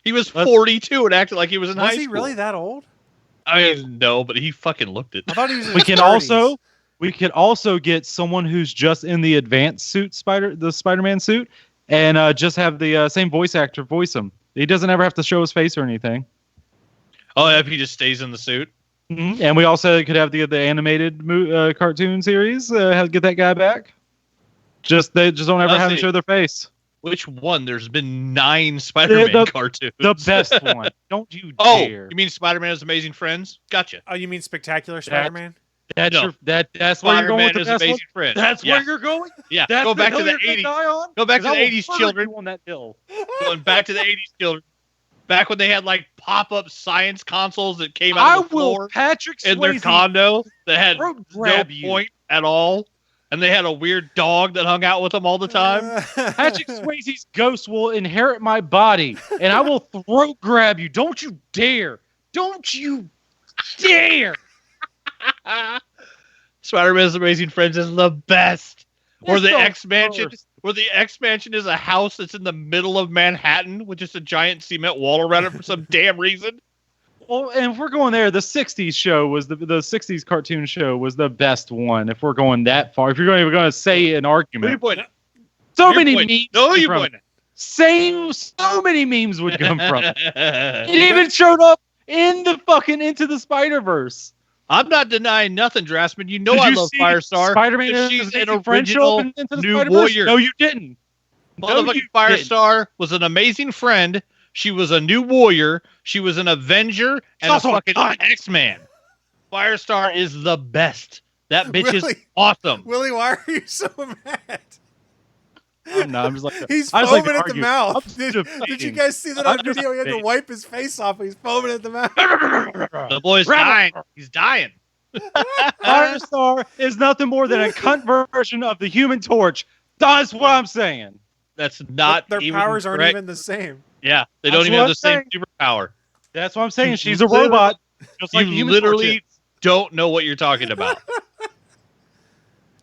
He was 42 and acted like he was in high school. Was he really that old? I mean, no, but he fucking looked it. I thought he was in we his can 30s. we could also get someone who's just in the advanced suit, the Spider-Man suit, and just have the same voice actor voice him. He doesn't ever have to show his face or anything. Oh, if he just stays in the suit. Mm-hmm. And we also could have the animated cartoon series. Get that guy back. They just don't ever have to show their face. Which one? There's been 9 Spider-Man cartoons. The best one. Don't you dare. You mean Spider-Man is Amazing Friends? Gotcha. Oh, you mean Spectacular Spider-Man? That's where you're going with the best Amazing one? Friends. That's where you're going? Yeah. That's Go back to the hill 80s. Go back to the 80s, children. On that hill. Going back to the 80s, children. Back when they had like pop-up science consoles that came out of the floor in their condo that had no point at all. And they had a weird dog that hung out with them all the time. Patrick Swayze's ghost will inherit my body, and I will throat grab you. Don't you dare. Don't you dare. Spider-Man's Amazing Friends is the best. Where the X-Mansion is a house that's in the middle of Manhattan with just a giant cement wall around it for some damn reason. Well, and if we're going there, the 60s show was the 60s cartoon show was the best one. If we're going that far, if you're going to say an argument. So many memes. No, you pointed. So many memes would come from it. It even showed up in the fucking Into the Spider-Verse. I'm not denying nothing, Drasman. You know I love Firestar. Spider-Man she's an original new warrior. No, you didn't. Motherfucking Firestar was an amazing friend. She was a new warrior. She was an Avenger and a fucking X-Man. Firestar is the best. That bitch is awesome. Willie, why are you so mad? I'm just like he's foaming at the mouth. Did you guys see that on video? He had to wipe his face off. He's foaming at the mouth. The boy's dying. He's dying. Firestar is nothing more than a cunt version of the Human Torch. That's what I'm saying. That's not. Their powers aren't even the same. Yeah, they don't even have the same superpower. That's what I'm saying. She's a robot. Just like you literally don't know what you're talking about.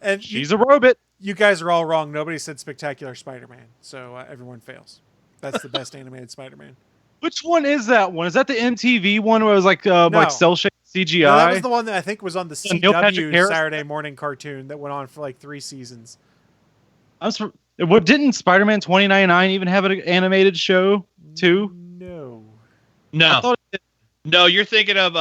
And she's a robot. You guys are all wrong. Nobody said Spectacular Spider-Man, so everyone fails. That's the best animated Spider-Man. Which one is that one? Is that the MTV one where it was like cel-shaded CGI? No, that was the one that I think was on the CW Saturday morning cartoon that went on for like 3 seasons. Didn't Spider-Man 2099 even have an animated show too? No. No, you're thinking of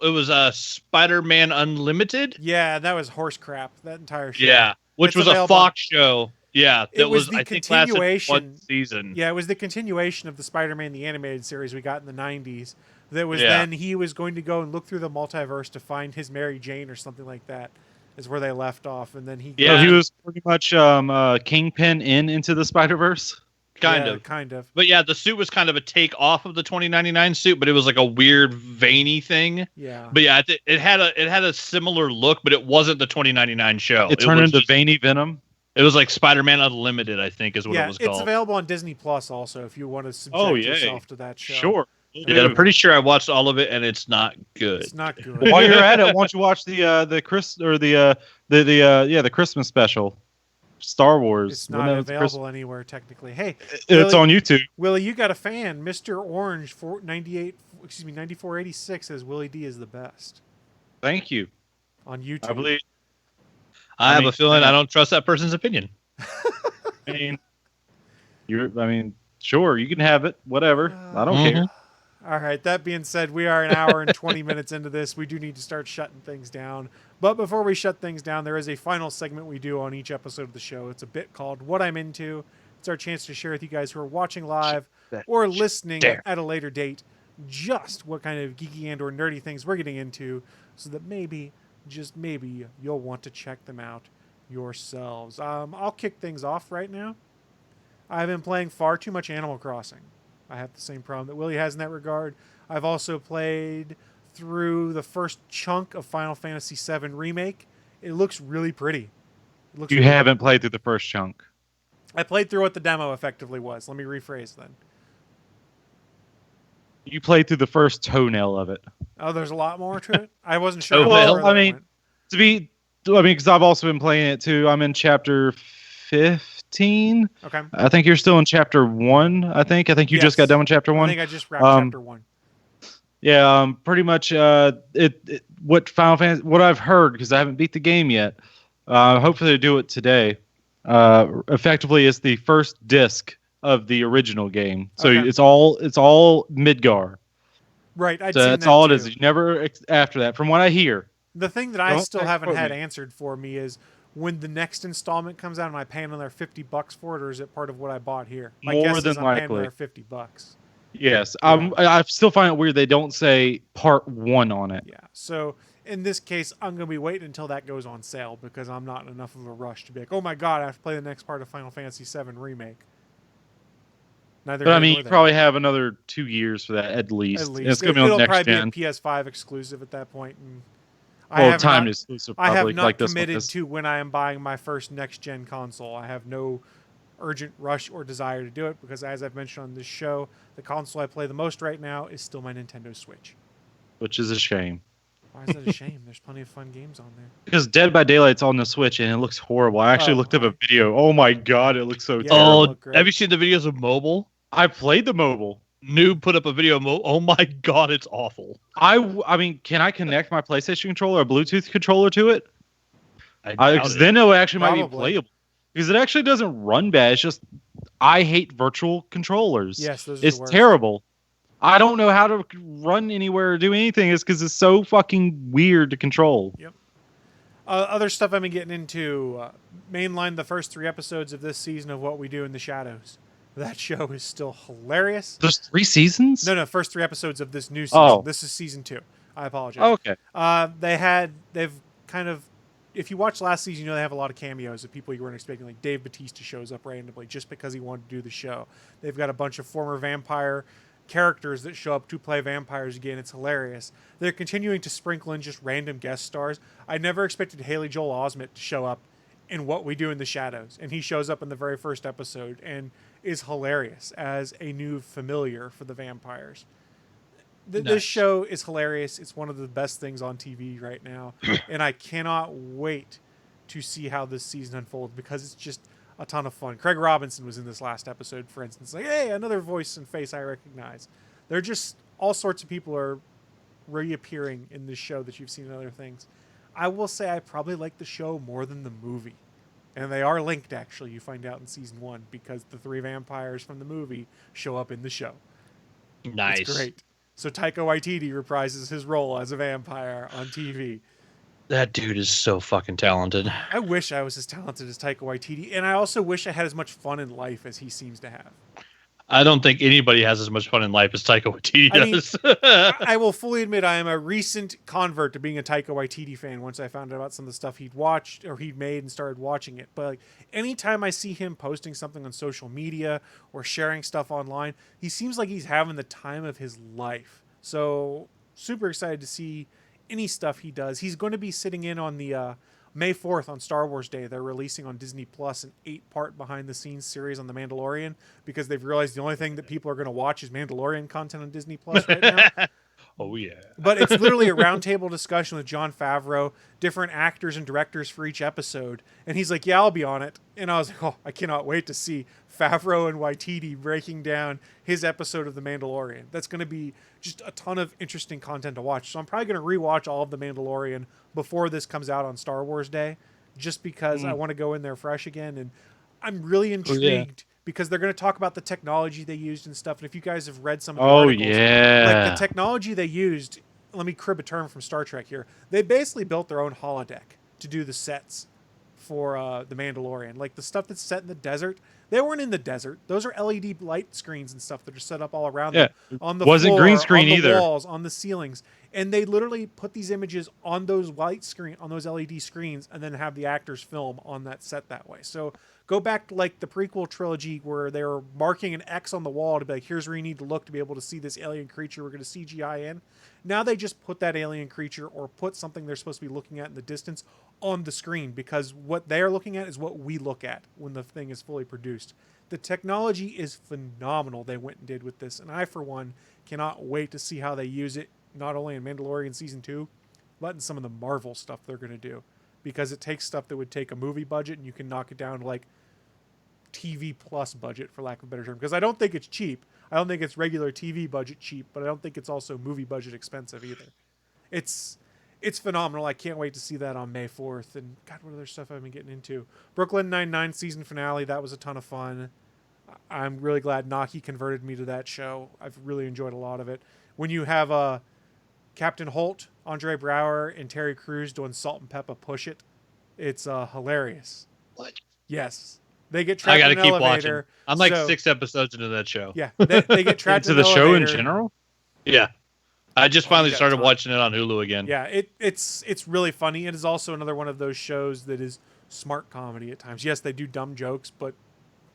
it was Spider-Man Unlimited. Yeah, that was horse crap. That entire show. Yeah, which was a Fox show. Yeah, it was the I think lasted one season. Yeah, it was the continuation of the Spider-Man the animated series we got in the 90s. That was then he was going to go and look through the multiverse to find his Mary Jane or something like that. Is where they left off, and then he he was pretty much Kingpin Into the Spider-Verse. Kind of. But yeah, the suit was kind of a take off of the 2099 suit, but it was like a weird veiny thing. Yeah. But yeah, it had a similar look, but it wasn't the 2099 show. It turned into veiny Venom. It was like Spider-Man Unlimited, I think, is what Yeah, it was it's called. available on Disney Plus also if you want to subject Oh, yay. yourself to that show. Sure. Yeah, I'm pretty sure I watched all of it, and it's not good. It's not good. While you're at it, why don't you watch the Christmas special, Star Wars. It's not available anywhere technically. Hey, It's Willie, on YouTube. Willie, you got a fan. Mr. Orange 9486 says Willie D is the best Thank you. on YouTube. I believe. I have mean, a feeling yeah. I don't trust that person's opinion. I mean, sure, you can have it. Whatever. I don't care. All right, that being said, we are an hour and 20 minutes into this. We do need to start shutting things down. But before we shut things down, there is a final segment we do on each episode of the show. It's a bit called What I'm Into. It's our chance to share with you guys who are watching live or listening at a later date just what kind of geeky and or nerdy things we're getting into so that maybe, just maybe, you'll want to check them out yourselves. I'll kick things off right now. I've been playing far too much Animal Crossing. I have the same problem that Willie has in that regard. I've also played through the first chunk of Final Fantasy VII Remake. It looks really pretty. It looks You really haven't played through the first chunk. I played through what the demo effectively was. Let me rephrase then. You played through the first toenail of it. Oh, there's a lot more to it? I wasn't sure. Oh, how well, far I that mean, went. because I've also been playing it too. I'm in chapter 15. Okay. I think you're still in chapter 1. I think you just got Yes. done with chapter 1. I think I just wrapped chapter 1. Yeah, pretty much. What Final Fantasy? What I've heard, because I haven't beat the game yet. Hopefully, they do it today. Effectively, is the first disc of the original game, so Okay. it's all Midgar. Right. I'd So seen that's that all too. it is. You never after that, from what I hear. The thing that I Don't still quote haven't had me. answered for me is when the next installment comes out, am I paying another $50 for it, or is it part of what I bought here? My More guess than is I'm paying likely. another $50. Yes, Yeah. I still find it weird they don't say part 1 on it. Yeah. So in this case, I'm going to be waiting until that goes on sale because I'm not in enough of a rush to be like, oh my god, I have to play the next part of Final Fantasy VII Remake. Neither But I here mean, nor you there. probably have another 2 years for that at least. At And least it's gonna be on it'll next probably gen. be a PS5 exclusive at that point. And Well, time exclusive I probably have not like this one committed is. to when I am buying my first next gen console. I have no urgent rush or desire to do it because, as I've mentioned on this show, the console I play the most right now is still my Nintendo Switch. Which is a shame. Why is that a shame? There's plenty of fun games on there. Because Dead by Daylight's on the Switch and it looks horrible. I actually Oh, looked up my. a video. Oh my god, it looks so Yeah. terrible. Oh, look great. have you seen the videos of mobile? I played the mobile. Noob put up a video. Oh my god, it's awful. I mean, can I connect my PlayStation controller or Bluetooth controller to it? I doubt Because it. then it actually might be Probably. playable. Because it actually doesn't run bad. It's just I hate virtual controllers. Yes, those are It's the worst. terrible. I don't know how to run anywhere or do anything. It's because it's so fucking weird to control. Other stuff I've been getting into, mainline the first 3 episodes of this season of What We Do in the Shadows. That show is still hilarious. There's 3 seasons? No, first 3 episodes of this new season. Oh. This is season 2. I apologize. Oh, okay. They've kind of, if you watch last season, you know they have a lot of cameos of people you weren't expecting. Like Dave Bautista shows up randomly just because he wanted to do the show. They've got a bunch of former vampire characters that show up to play vampires again. It's hilarious. They're continuing to sprinkle in just random guest stars. I never expected Haley Joel Osment to show up in What We Do in the Shadows, and he shows up in the very first episode and is hilarious as a new familiar for the vampires. This Nice. show is hilarious. It's one of the best things on TV right now, and I cannot wait to see how this season unfolds because it's just a ton of fun. Craig Robinson was in this last episode, for instance. Like, hey, another voice and face I recognize. They're just all sorts of people are reappearing in this show that you've seen in other things. I will say I probably like the show more than the movie. And they are linked, actually, you find out in season 1, because the 3 vampires from the movie show up in the show. Nice. It's great. So Taika Waititi reprises his role as a vampire on TV. That dude is so fucking talented. I wish I was as talented as Taika Waititi, and I also wish I had as much fun in life as he seems to have. I don't think anybody has as much fun in life as Taika Waititi I mean, does. I will fully admit I am a recent convert to being a Taika Waititi fan once I found out about some of the stuff he'd watched or he'd made and started watching it. But like, anytime I see him posting something on social media or sharing stuff online, he seems like he's having the time of his life. So super excited to see any stuff he does. He's going to be sitting in on the May 4th on Star Wars Day, they're releasing on Disney Plus an 8-part behind-the-scenes series on The Mandalorian because they've realized the only thing that people are going to watch is Mandalorian content on Disney Plus right now. Oh yeah. But it's literally a roundtable discussion with Jon Favreau, different actors and directors for each episode. And he's like, yeah, I'll be on it. And I was like, oh, I cannot wait to see Favreau and Waititi breaking down his episode of The Mandalorian. That's going to be just a ton of interesting content to watch. So I'm probably going to rewatch all of The Mandalorian before this comes out on Star Wars Day, just because I want to go in there fresh again. And I'm really intrigued because they're going to talk about the technology they used and stuff. And if you guys have read some of the articles, like the technology they used, let me crib a term from Star Trek here. They basically built their own holodeck to do the sets for The Mandalorian. Like the stuff that's set in the desert, they weren't in the desert. Those are LED light screens and stuff that are set up all around them. On the wasn't floor, green screen on the either. walls, on the ceilings. And they literally put these images on those on those LED screens, and then have the actors film on that set that way. So go back to like the prequel trilogy where they were marking an X on the wall to be like, here's where you need to look to be able to see this alien creature we're going to CGI in. Now they just put that alien creature or put something they're supposed to be looking at in the distance on the screen, because what they're looking at is what we look at when the thing is fully produced. The technology is phenomenal they went and did with this, and I, for one, cannot wait to see how they use it, not only in Mandalorian Season 2, but in some of the Marvel stuff they're going to do. Because it takes stuff that would take a movie budget, and you can knock it down to like TV plus budget, for lack of a better term. Because I don't think it's cheap. I don't think it's regular TV budget cheap, but I don't think it's also movie budget expensive either. It's phenomenal. I can't wait to see that on May 4th. And God, what other stuff I've been getting into? Brooklyn Nine-Nine season finale. That was a ton of fun. I'm really glad Naki converted me to that show. I've really enjoyed a lot of it. When you have Captain Holt, Andre Braugher, and Terry Crews doing Salt and Pepper Push It, it's hilarious. What? Yes. They get trapped I gotta in an keep elevator. watching. I'm like so, 6 episodes into that show. Yeah, they get trapped Into in the an show in elevator. general? Yeah. I just finally got started time. watching it on Hulu again. Yeah, it's really funny. It is also another one of those shows that is smart comedy at times. Yes, they do dumb jokes, but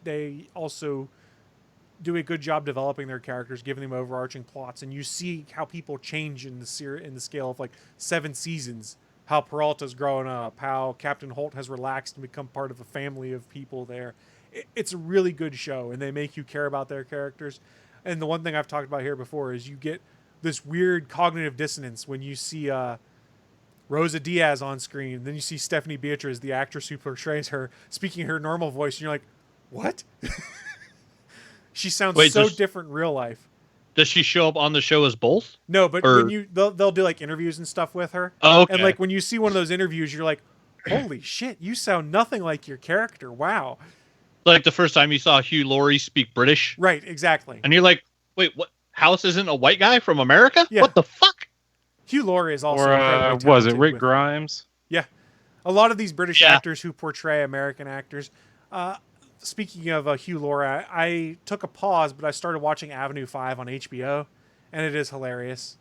they also do a good job developing their characters, giving them overarching plots, and you see how people change in the scale of like 7 seasons. How Peralta's growing up, how Captain Holt has relaxed and become part of a family of people there. It's a really good show, and they make you care about their characters. And the one thing I've talked about here before is you get this weird cognitive dissonance when you see Rosa Diaz on screen, and then you see Stephanie Beatriz, the actress who portrays her, speaking her normal voice, and you're like, what? She sounds so different in real life. Does she show up on the show as both? No, but when they'll do like interviews and stuff with her. Oh, okay. And like when you see one of those interviews, you're like, holy shit, you sound nothing like your character. Wow. Like the first time you saw Hugh Laurie speak British? Right, exactly. And you're like, wait, what? House isn't a white guy from America? Yeah. What the fuck? Hugh Laurie is also Or incredibly was it talented Rick with- Grimes? Yeah. A lot of these British Yeah. actors who portray American actors. Speaking of Hugh Laurie, I took a pause, but I started watching Avenue 5 on HBO, and it is hilarious.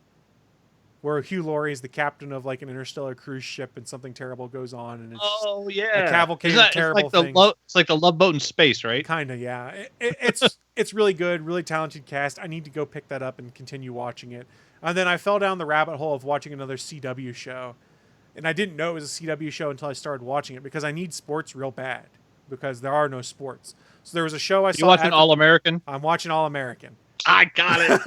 Where Hugh Laurie is the captain of like an interstellar cruise ship, and something terrible goes on, and it's yeah. a cavalcade of terrible it's like things. It's like the Love Boat in space, right? Kind of, yeah. It's really good, really talented cast. I need to go pick that up and continue watching it. And then I fell down the rabbit hole of watching another CW show. And I didn't know it was a CW show until I started watching it, because I need sports real bad, because there are no sports. So there was a show I saw. You watching All American? I'm watching All American. I got it.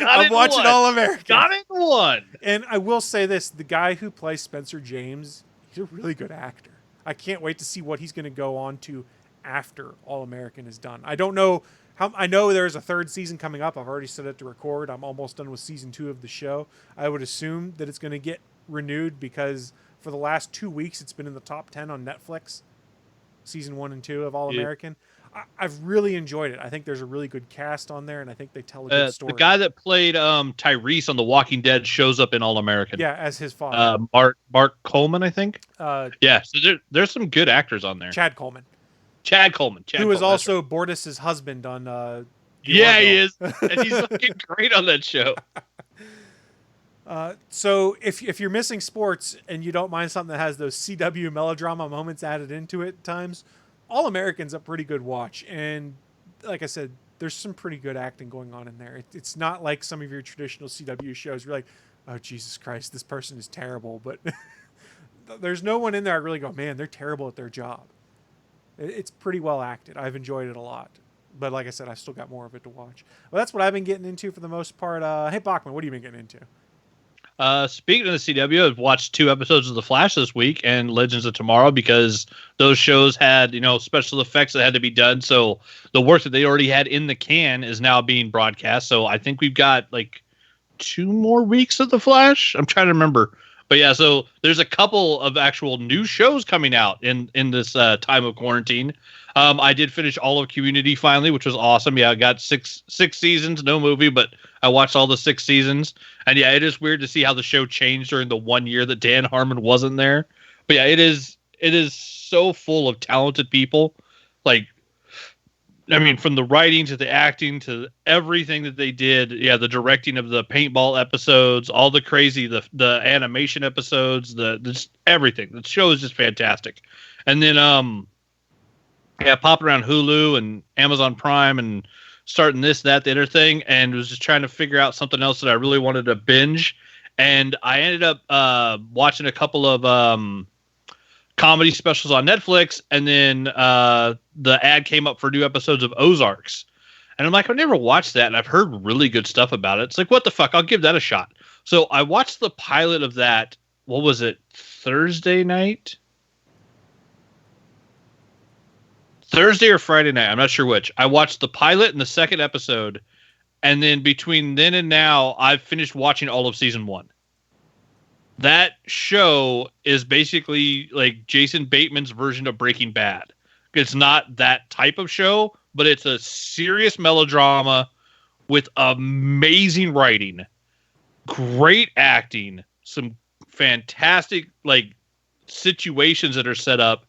I'm watching All American. Got it in one. And I will say this, the guy who plays Spencer James, he's a really good actor. I can't wait to see what he's going to go on to after All American is done. I don't know how. I know there's a 3rd season coming up. I've already set it to record. I'm almost done with season 2 of the show. I would assume that it's going to get renewed, because for the last 2 weeks it's been in the top 10 on Netflix. Season 1 and 2 of All American. I've really enjoyed it. I think there's a really good cast on there, and I think they tell a good story. The guy that played Tyrese on The Walking Dead shows up in All American. Yeah, as his father. Mark Coleman, I think. Yeah, so there's some good actors on there. Chad Coleman. Who is also Bortus's husband on Yeah, he is. And he's fucking great on that show. So if you're missing sports and you don't mind something that has those CW melodrama moments added into it at times, All American's a pretty good watch. And like I said, there's some pretty good acting going on in there. It's not like some of your traditional CW shows. You're like, oh, Jesus Christ, this person is terrible. But there's no one in there I really go, man, they're terrible at their job. It's pretty well acted. I've enjoyed it a lot. But like I said, I still got more of it to watch. Well, that's what I've been getting into for the most part. Hey, Bachman, what have you been getting into? Speaking of the CW, I've watched 2 episodes of The Flash this week and Legends of Tomorrow because those shows had, special effects that had to be done. So the work that they already had in the can is now being broadcast. So I think we've got like 2 more weeks of The Flash. I'm trying to remember. But yeah, so there's a couple of actual new shows coming out in this time of quarantine. I did finish all of Community finally, which was awesome. Yeah, I got six seasons, no movie, but I watched all the 6 seasons. And yeah, it is weird to see how the show changed during the 1 year that Dan Harmon wasn't there. But yeah, it is so full of talented people. Like, I mean, from the writing to the acting to everything that they did. Yeah, the directing of the paintball episodes, all the crazy, the animation episodes, just everything. The show is just fantastic. And then, popping around Hulu and Amazon Prime and starting this, that, the other thing, and was just trying to figure out something else that I really wanted to binge. And I ended up watching a couple of comedy specials on Netflix, and then the ad came up for new episodes of Ozarks. And I'm like, I've never watched that, and I've heard really good stuff about it. It's like, what the fuck? I'll give that a shot. So I watched the pilot of that, what was it, Thursday night? Thursday or Friday night, I'm not sure which. I watched the pilot and the second episode, and then between then and now, I've finished watching all of season 1. That show is basically like Jason Bateman's version of Breaking Bad. It's not that type of show, but it's a serious melodrama with amazing writing, great acting, some fantastic like situations that are set up,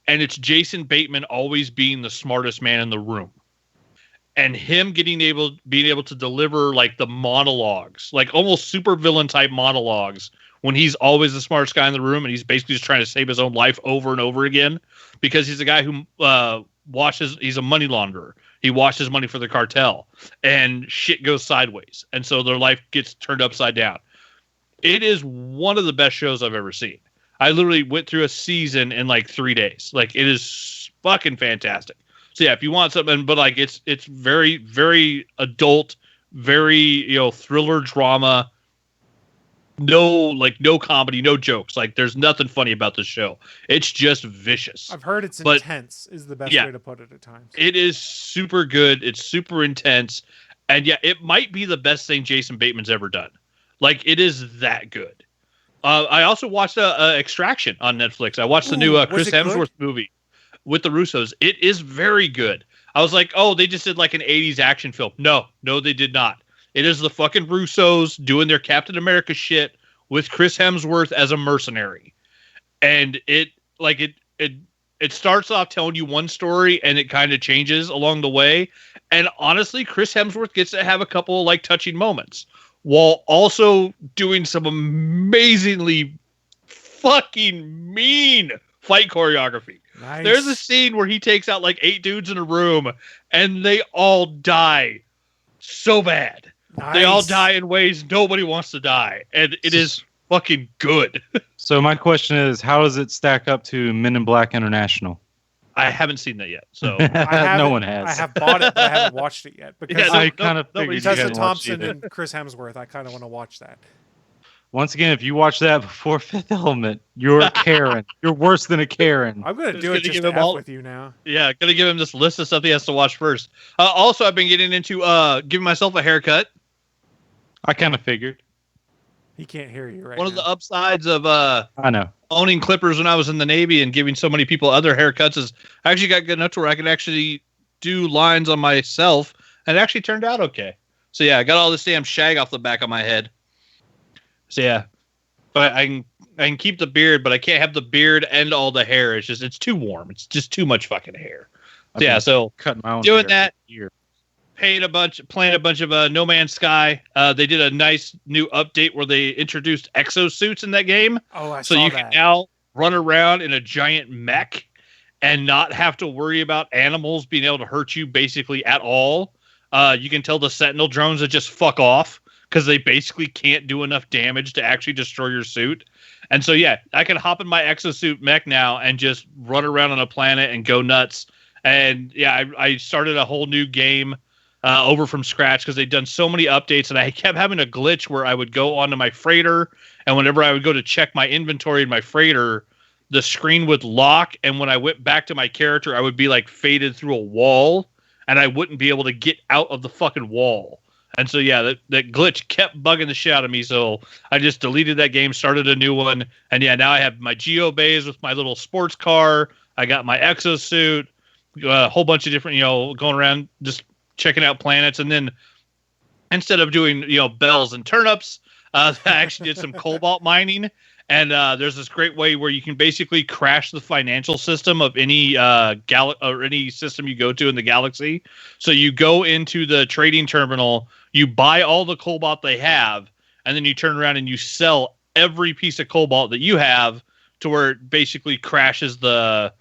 and it's Jason Bateman always being the smartest man in the room. And him being able to deliver like the monologues, like almost super villain type monologues, when he's always the smartest guy in the room and he's basically just trying to save his own life over and over again because he's a guy who he's a money launderer. He washes money for the cartel and shit goes sideways. And so their life gets turned upside down. It is one of the best shows I've ever seen. I literally went through a season in like 3 days. Like, it is fucking fantastic. So yeah, if you want something, but like it's very, very adult, very, thriller drama. No comedy, no jokes. Like, there's nothing funny about this show. It's just vicious. I've heard it's intense is the best way to put it at times. It is super good. It's super intense. And yeah, it might be the best thing Jason Bateman's ever done. Like, it is that good. I also watched Extraction on Netflix. I watched the new Chris Hemsworth movie with the Russos. It is very good. I was like, oh, they just did like an 80s action film. No, they did not. It is the fucking Russos doing their Captain America shit with Chris Hemsworth as a mercenary. And it starts off telling you one story and it kind of changes along the way. And honestly, Chris Hemsworth gets to have a couple like touching moments while also doing some amazingly fucking mean fight choreography. Nice. There's a scene where he takes out like 8 dudes in a room and they all die so bad. Nice. They all die in ways nobody wants to die. And it is fucking good. So my question is, how does it stack up to Men in Black International? I haven't seen that yet. So no one has. I have bought it, but I haven't watched it yet. Because I kind of figured Tessa you hadn't watched Thompson either. and Chris Hemsworth, I kind of want to watch that. Once again, if you watch that before Fifth Element, you're a Karen. You're worse than a Karen. I'm going to do gonna it just give to him F with you now. yeah, gonna give him this list of stuff he has to watch first. Also, I've been getting into giving myself a haircut. I kind of figured. He can't hear you right One now. of the upsides of I know. owning clippers when I was in the Navy and giving so many people other haircuts is I actually got good enough to where I can actually do lines on myself, and it actually turned out okay. So yeah, I got all this damn shag off the back of my head. So yeah, but I can keep the beard, but I can't have the beard and all the hair. It's too warm. It's just too much fucking hair. So yeah, so Cutting my own doing hair that. for years. Playing a bunch of No Man's Sky. They did a nice new update where they introduced exosuits in that game. Oh, I So saw you that. can now run around in a giant mech and not have to worry about animals being able to hurt you basically at all. You can tell the Sentinel drones to just fuck off because they basically can't do enough damage to actually destroy your suit. And so, yeah, I can hop in my exosuit mech now and just run around on a planet and go nuts. And yeah, I started a whole new game over from scratch because they'd done so many updates, and I kept having a glitch where I would go onto my freighter, and whenever I would go to check my inventory in my freighter, the screen would lock, and when I went back to my character, I would be like faded through a wall, and I wouldn't be able to get out of the fucking wall. And so, yeah, that glitch kept bugging the shit out of me. So I just deleted that game, started a new one. And yeah, now I have my Geo Bays with my little sports car. I got my exosuit, a whole bunch of different, going around just checking out planets. And then instead of doing, bells and turnips, I actually did some cobalt mining. And there's this great way where you can basically crash the financial system of any or any system you go to in the galaxy. So you go into the trading terminal, you buy all the cobalt they have, and then you turn around and you sell every piece of cobalt that you have to where it basically crashes the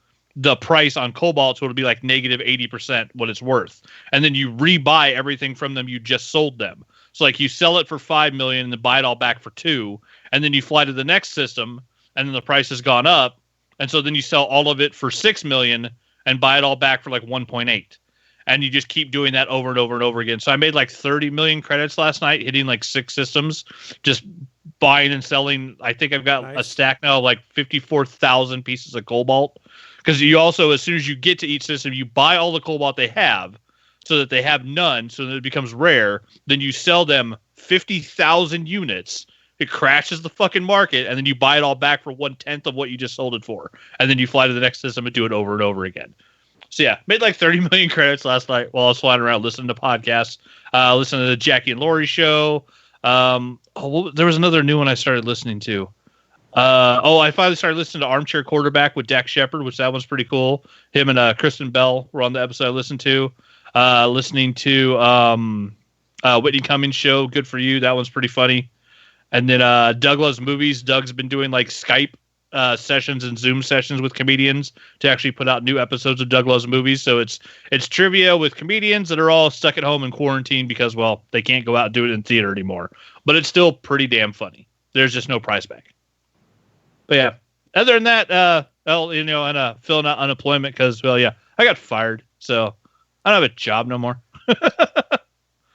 price on cobalt, so it'll be like negative 80% what it's worth. And then you rebuy everything from them you just sold them. So like you sell it for 5 million and then buy it all back for 2, and then you fly to the next system and then the price has gone up, and so then you sell all of it for 6 million and buy it all back for like 1.8. And you just keep doing that over and over and over again. So I made like 30 million credits last night, hitting like 6 systems, just buying and selling. I think I've got a stack now of like 54,000 pieces of cobalt. Because you also, as soon as you get to each system, you buy all the cobalt they have so that they have none, so that it becomes rare. Then you sell them 50,000 units. It crashes the fucking market, and then you buy it all back for 1/10 of what you just sold it for. And then you fly to the next system and do it over and over again. So yeah, made like 30 million credits last night while I was flying around listening to podcasts, listening to the Jackie and Laurie show. There was another new one I started listening to. I finally started listening to Armchair Quarterback with Dak Shepard, which that one's pretty cool. Him and Kristen Bell were on the episode I listened to. Listening to Whitney Cummings' show, Good For You. That one's pretty funny. And then Doug Loves Movies. Doug's been doing like Skype sessions and Zoom sessions with comedians to actually put out new episodes of Doug Loves Movies. So it's trivia with comedians that are all stuck at home in quarantine because, well, they can't go out and do it in theater anymore. But it's still pretty damn funny. There's just no prize back. But yeah, other than that, and filling out unemployment because, well, yeah, I got fired. So I don't have a job no more.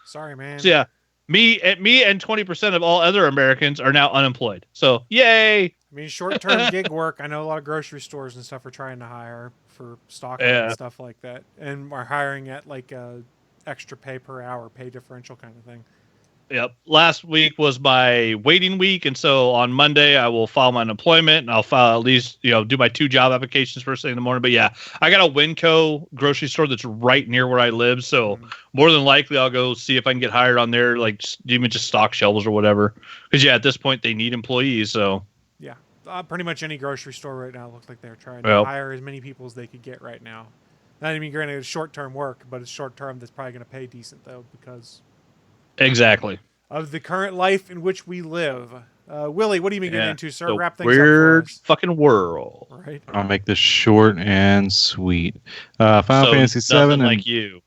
Sorry, man. So yeah, me and 20% of all other Americans are now unemployed. So yay. I mean, short-term gig work. I know a lot of grocery stores and stuff are trying to hire for stocking and stuff like that, and are hiring at like a extra pay per hour, pay differential kind of thing. Yep. Last week was my waiting week, and so on Monday I will file my unemployment, and I'll file at least do my 2 job applications first thing in the morning. But yeah, I got a Winco grocery store that's right near where I live, so more than likely I'll go see if I can get hired on there, like even just stock shelves or whatever. Because yeah, at this point they need employees, so. Yeah. Pretty much any grocery store right now looks like they're trying to hire as many people as they could get right now. Not even granted it's short-term work, but it's short-term that's probably going to pay decent, though, because exactly of the current life in which we live. Willie, what do you been getting into, sir? Wrap things weird up for us. Fucking world. Right. I'll make this short and sweet. Final Fantasy VII. Nothing like you.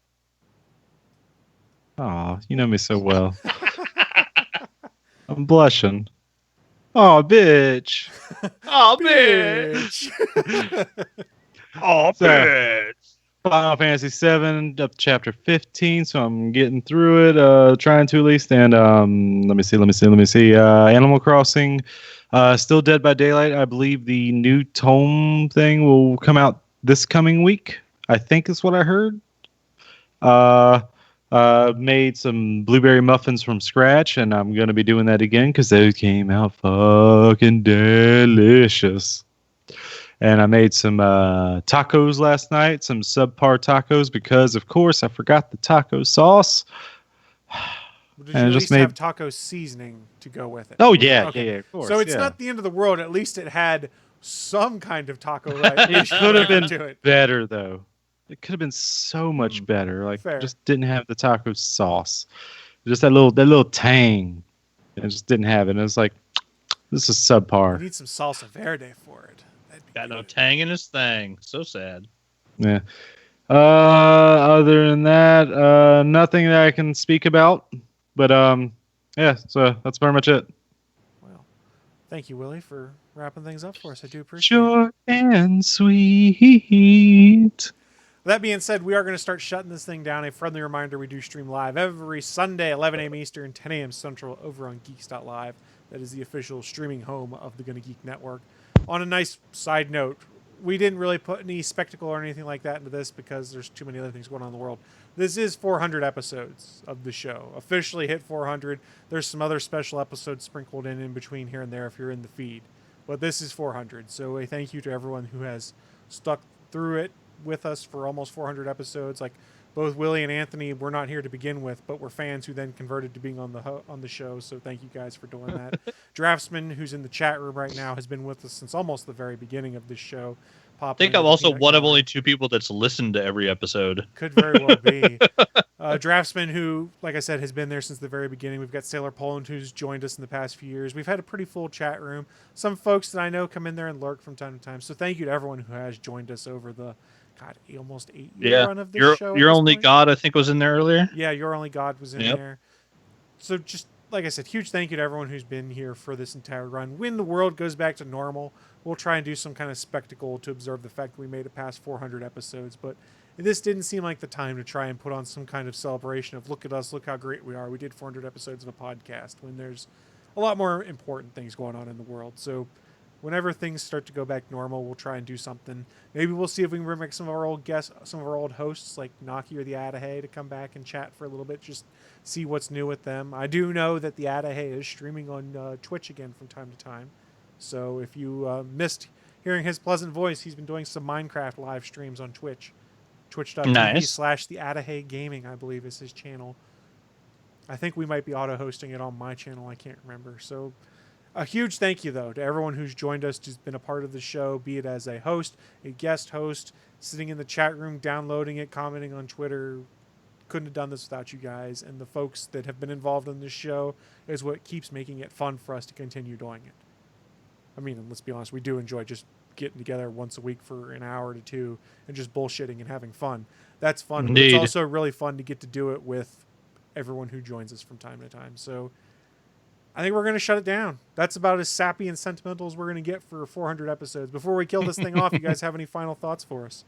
Aw, you know me so well. I'm blushing. Oh, bitch. Oh, bitch. Oh, bitch. Final Fantasy VII up to chapter 15, so I'm getting through it, trying to at least. And let me see. Animal Crossing, still Dead by Daylight. I believe the new tome thing will come out this coming week. I think is what I heard. Made some blueberry muffins from scratch, and I'm gonna be doing that again because those came out fucking delicious. And I made some tacos last night, some subpar tacos, because of course I forgot the taco sauce. Did you at least have taco seasoning to go with it? Oh yeah, okay. yeah, of course. So it's not the end of the world. At least it had some kind of taco. Right? It could have been better though. It could have been so much better. Like just didn't have the taco sauce. Just that little tang. It just didn't have it. And it was like, this is subpar. You need some salsa verde for it. Got no tang in his thing. So sad. Yeah. Other than that, nothing that I can speak about. But Yeah, so that's pretty much it. Well, thank you, Willie, for wrapping things up for us. I do appreciate it. Short and sweet. That being said, we are going to start shutting this thing down. A friendly reminder, we do stream live every Sunday, 11 a.m. Eastern, 10 a.m. Central, over on Geeks.live. That is the official streaming home of the Gonna Geek Network. On a nice side note, we didn't really put any spectacle or anything like that into this because there's too many other things going on in the world. This is 400 episodes of the show. Officially hit 400. There's some other special episodes sprinkled in between here and there if you're in the feed. But this is 400. So a thank you to everyone who has stuck through it with us for almost 400 episodes. Like both Willie and Anthony were not here to begin with, but were fans who then converted to being on the show. So thank you guys for doing that. Draftsman, who's in the chat room right now, has been with us since almost the very beginning of this show. I think I'm also one of only 2 people that's listened to every episode. Could very well be. Draftsman, who, like I said, has been there since the very beginning. We've got Sailor Poland, who's joined us in the past few years. We've had a pretty full chat room. Some folks that I know come in there and lurk from time to time. So thank you to everyone who has joined us over the almost 8-year run of this show. Your Only God, I think, was in there earlier. Yeah, Your Only God was in there. So just like I said, huge thank you to everyone who's been here for this entire run. When the world goes back to normal, we'll try and do some kind of spectacle to observe the fact that we made it past 400 episodes. But this didn't seem like the time to try and put on some kind of celebration of look at us, look how great we are. We did 400 episodes of a podcast when there's a lot more important things going on in the world. So whenever things start to go back normal, we'll try and do something. Maybe we'll see if we can bring back some of our old guests, some of our old hosts like Naki or the Adahay to come back and chat for a little bit, just see what's new with them. I do know that the Adahay is streaming on Twitch again from time to time. So if you missed hearing his pleasant voice, he's been doing some Minecraft live streams on Twitch. Twitch.tv/the Adahay Gaming, I believe, is his channel. I think we might be auto-hosting it on my channel. I can't remember. So a huge thank you, though, to everyone who's joined us, who's been a part of the show, be it as a host, a guest host, sitting in the chat room, downloading it, commenting on Twitter. Couldn't have done this without you guys. And the folks that have been involved in this show is what keeps making it fun for us to continue doing it. I mean, let's be honest, we do enjoy just getting together once a week for an hour to 2 and just bullshitting and having fun. That's fun. But it's also really fun to get to do it with everyone who joins us from time to time. So I think we're going to shut it down. That's about as sappy and sentimental as we're going to get for 400 episodes. Before we kill this thing off, you guys have any final thoughts for us?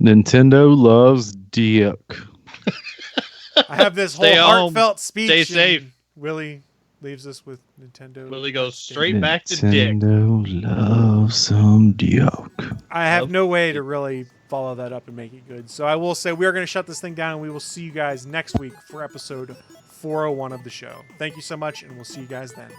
Nintendo loves Dick. I have this whole heartfelt speech. Stay safe. Willie leaves us with Nintendo. Willie goes straight back to Dick. Nintendo loves some Dick. I have no way to really follow that up and make it good. So I will say we are going to shut this thing down, and we will see you guys next week for episode 401 of the show. Thank you so much, and we'll see you guys then.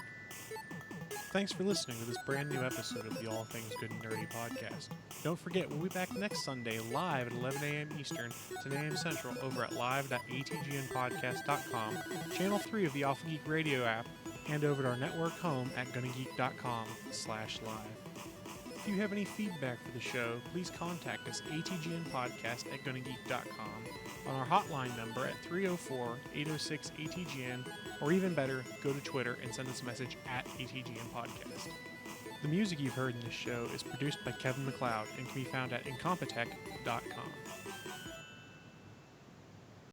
Thanks for listening to this brand new episode of the All Things Good and Nerdy podcast. Don't forget, we'll be back next Sunday live at 11 a.m. Eastern, 10 a.m. Central over at live.atgnpodcast.com, channel 3 of the Alpha Geek radio app, and over at our network home at gonnageek.com/live. If you have any feedback for the show, please contact us atgnpodcast@gonnageek.com, on our hotline number at 304-806-ATGN, or even better, go to Twitter and send us a message at ATGN Podcast. The music you've heard in this show is produced by Kevin MacLeod and can be found at incompetech.com.